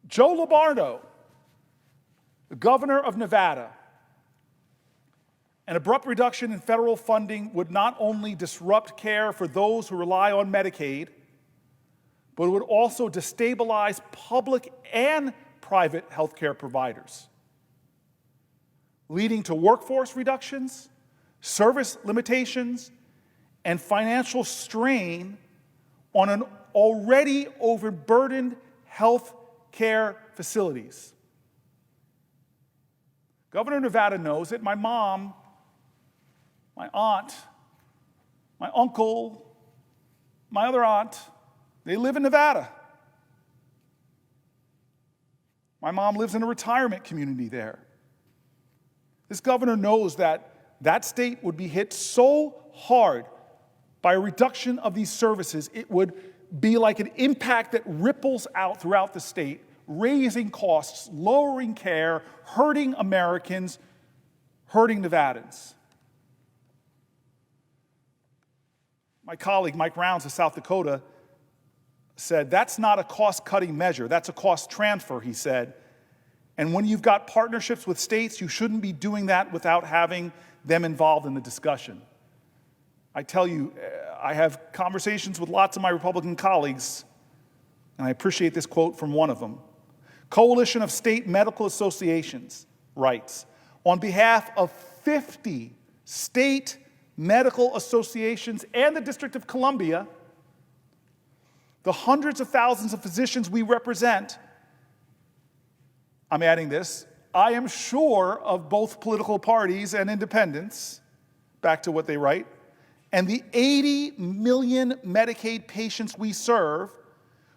Joe Lombardo, the governor of Nevada. An abrupt reduction in federal funding would not only disrupt care for those who rely on Medicaid, but it would also destabilize public and private health care providers, leading to workforce reductions, service limitations, and financial strain on an already overburdened health care facilities. Governor of Nevada knows it. My mom, my aunt, my uncle, my other aunt, they live in Nevada. My mom lives in a retirement community there. This governor knows that that state would be hit so hard by a reduction of these services, it would be like an impact that ripples out throughout the state, raising costs, lowering care, hurting Americans, hurting Nevadans. My colleague, Mike Rounds of South Dakota, said, that's not a cost-cutting measure, that's a cost transfer, he said. And when you've got partnerships with states, you shouldn't be doing that without having them involved in the discussion. I tell you, I have conversations with lots of my Republican colleagues, and I appreciate this quote from one of them. Coalition of State Medical Associations writes, on behalf of 50 state medical associations and the District of Columbia, the hundreds of thousands of physicians we represent, I'm adding this, I am sure of both political parties and independents, back to what they write, and the 80 million Medicaid patients we serve,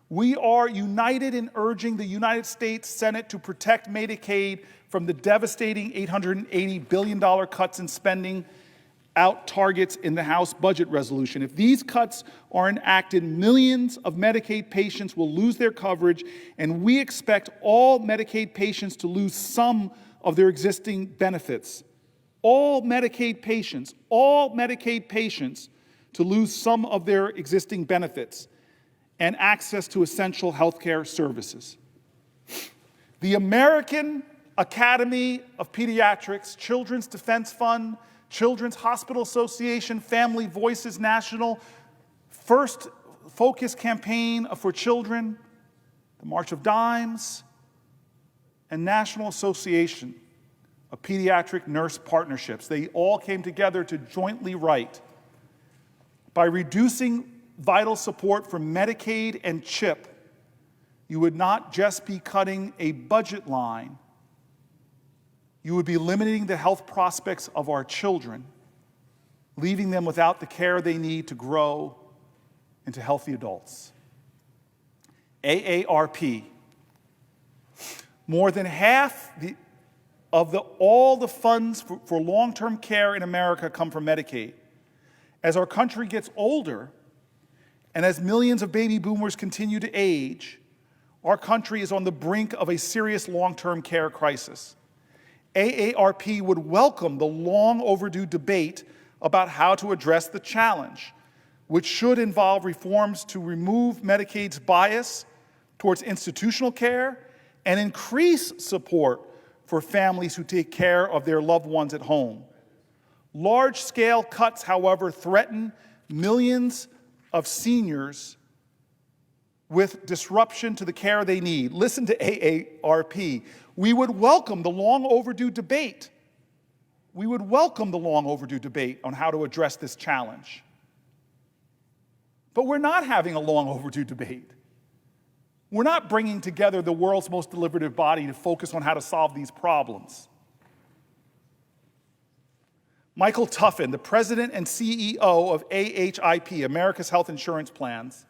we are united in urging the United States Senate to protect Medicaid from the devastating $880 billion cuts in spending out targets in the House budget resolution. If these cuts are enacted, millions of Medicaid patients will lose their coverage, and we expect all Medicaid patients to lose some of their existing benefits. All Medicaid patients to lose some of their existing benefits and access to essential health care services. The American Academy of Pediatrics, Children's Defense Fund, Children's Hospital Association, Family Voices National, First Focus Campaign for Children, the March of Dimes, and National Association of Pediatric Nurse Partnerships. They all came together to jointly write, by reducing vital support for Medicaid and CHIP, you would not just be cutting a budget line, you would be limiting the health prospects of our children, leaving them without the care they need to grow into healthy adults. AARP. More than half of all the funds for long-term care in America come from Medicaid. As our country gets older, and as millions of baby boomers continue to age, our country is on the brink of a serious long-term care crisis. AARP would welcome the long overdue debate about how to address the challenge, which should involve reforms to remove Medicaid's bias towards institutional care and increase support for families who take care of their loved ones at home. Large-scale cuts, however, threaten millions of seniors with disruption to the care they need. Listen to AARP. We would welcome the long overdue debate. We would welcome the long overdue debate on how to address this challenge. But we're not having a long overdue debate. We're not bringing together the world's most deliberative body to focus on how to solve these problems. Michael Tuffin, the president and CEO of AHIP, America's Health Insurance Plans.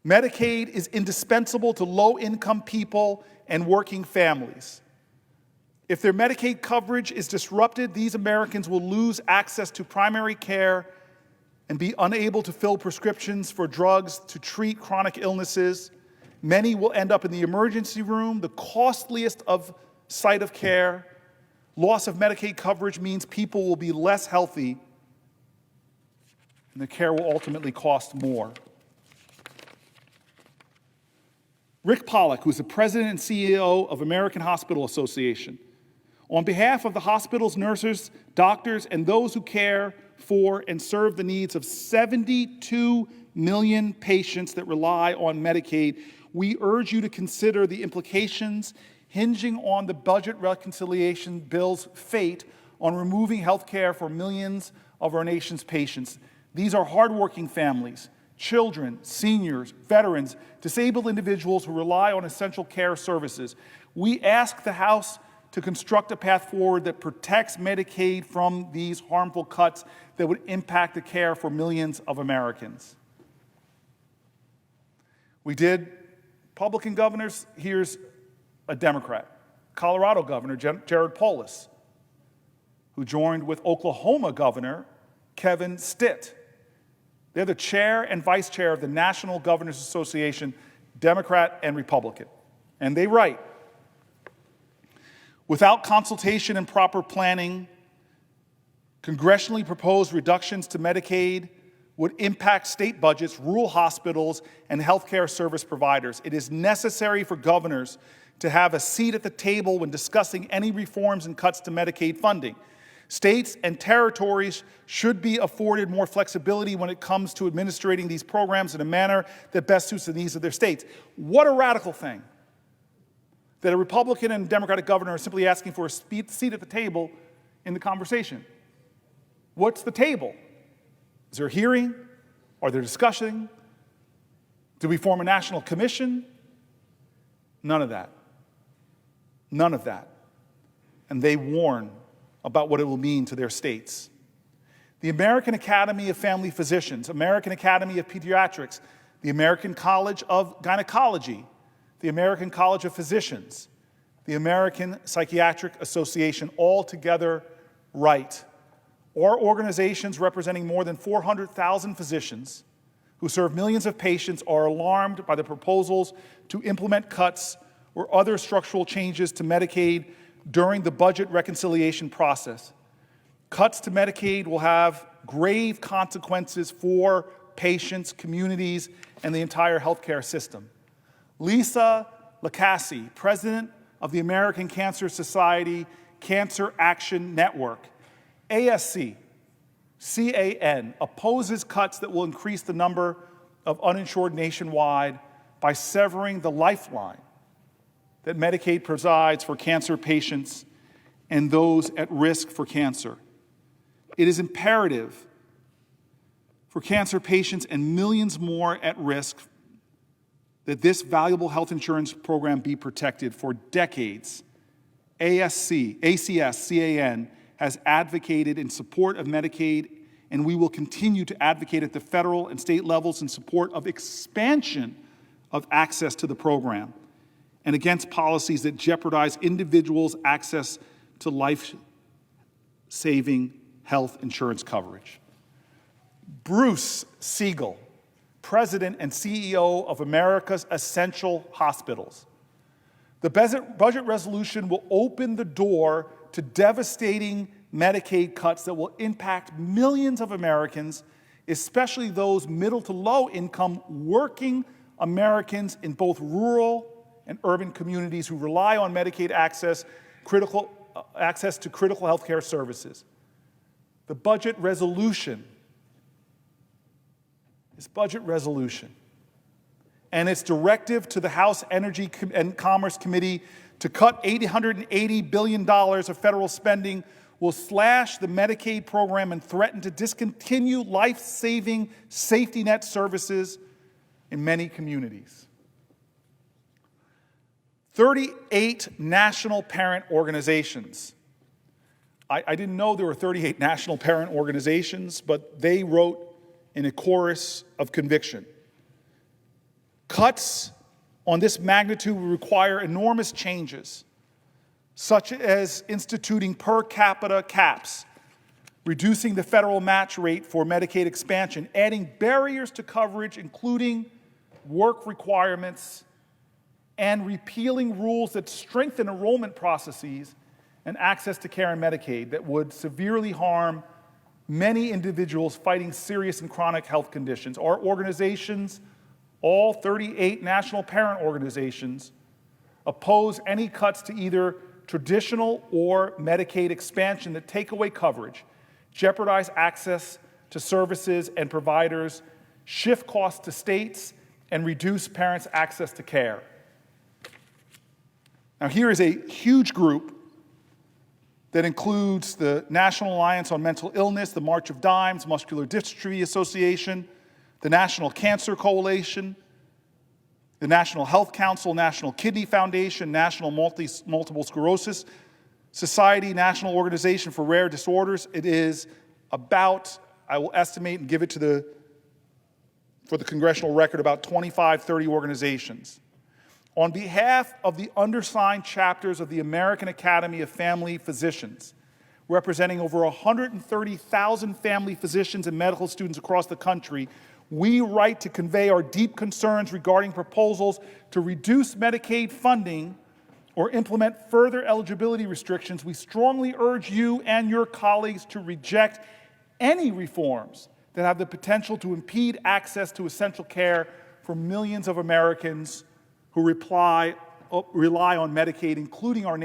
Medicaid is indispensable to low-income people and working families. If their Medicaid coverage is disrupted, these Americans will lose access to primary care and be unable to fill prescriptions for drugs to treat chronic illnesses. Many will end up in the emergency room, the costliest site of care. Loss of Medicaid coverage means people will be less healthy, and the care will ultimately cost more. Rick Pollack, who's the president and CEO of American Hospital Association, on behalf of the hospitals, nurses, doctors, and those who care for and serve the needs of 72 million patients that rely on Medicaid, we urge you to consider the implications hinging on the budget reconciliation bill's fate on removing health care for millions of our nation's patients. These are hardworking families, children, seniors, veterans, disabled individuals who rely on essential care services. We ask the House to construct a path forward that protects Medicaid from these harmful cuts that would impact the care for millions of Americans. We did Republican governors. Here's a Democrat, Colorado Governor Jared Polis, who joined with Oklahoma Governor Kevin Stitt. They're the chair and vice chair of the National Governors Association, Democrat and Republican. And they write, without consultation and proper planning, congressionally proposed reductions to Medicaid would impact state budgets, rural hospitals, and healthcare service providers. It is necessary for governors to have a seat at the table when discussing any reforms and cuts to Medicaid funding. States and territories should be afforded more flexibility when it comes to administrating these programs in a manner that best suits the needs of their states. What a radical thing. that a Republican and Democratic governor are simply asking for a seat at the table in the conversation. What's the table? Is there a hearing? Are there discussions? Do we form a national commission? None of that. None of that. And they warn about what it will mean to their states. The American Academy of Family Physicians, American Academy of Pediatrics, the American College of Gynecology, the American College of Physicians, the American Psychiatric Association, all together write, our organizations representing more than 400,000 physicians who serve millions of patients are alarmed by the proposals to implement cuts or other structural changes to Medicaid during the budget reconciliation process. Cuts to Medicaid will have grave consequences for patients, communities, and the entire healthcare system. Lisa Lacassie, president of the American Cancer Society Cancer Action Network, ASC, CAN, opposes cuts that will increase the number of uninsured nationwide by severing the lifeline that Medicaid provides for cancer patients and those at risk for cancer. It is imperative for cancer patients and millions more at risk that this valuable health insurance program be protected. For decades, ACS, CAN, has advocated in support of Medicaid, and we will continue to advocate at the federal and state levels in support of expansion of access to the program and against policies that jeopardize individuals' access to life-saving health insurance coverage. Bruce Siegel, President and CEO of America's Essential Hospitals. The budget resolution will open the door to devastating Medicaid cuts that will impact millions of Americans, especially those middle to low income working Americans in both rural and urban communities who rely on Medicaid access to critical healthcare services. The budget resolution and its directive to the House Energy and Commerce Committee to cut $880 billion of federal spending will slash the Medicaid program and threaten to discontinue life-saving safety net services in many communities. 38 national parent organizations. I didn't know there were 38 national parent organizations, but they wrote in a chorus of conviction. Cuts on this magnitude will require enormous changes, such as instituting per capita caps, reducing the federal match rate for Medicaid expansion, adding barriers to coverage, including work requirements, and repealing rules that strengthen enrollment processes and access to care in Medicaid that would severely harm many individuals fighting serious and chronic health conditions. Our organizations, all 38 national parent organizations, oppose any cuts to either traditional or Medicaid expansion that take away coverage, jeopardize access to services and providers, shift costs to states, and reduce parents' access to care. Now, here is a huge group that includes the National Alliance on Mental Illness, the March of Dimes, Muscular Dystrophy Association, the National Cancer Coalition, the National Health Council, National Kidney Foundation, National Multiple Sclerosis Society, National Organization for Rare Disorders. It is about, I will estimate and give it to for the congressional record, about 25, 30 organizations. On behalf of the undersigned chapters of the American Academy of Family Physicians, representing over 130,000 family physicians and medical students across the country, we write to convey our deep concerns regarding proposals to reduce Medicaid funding or implement further eligibility restrictions. We strongly urge you and your colleagues to reject any reforms that have the potential to impede access to essential care for millions of Americans who rely on Medicaid, including our neighbors.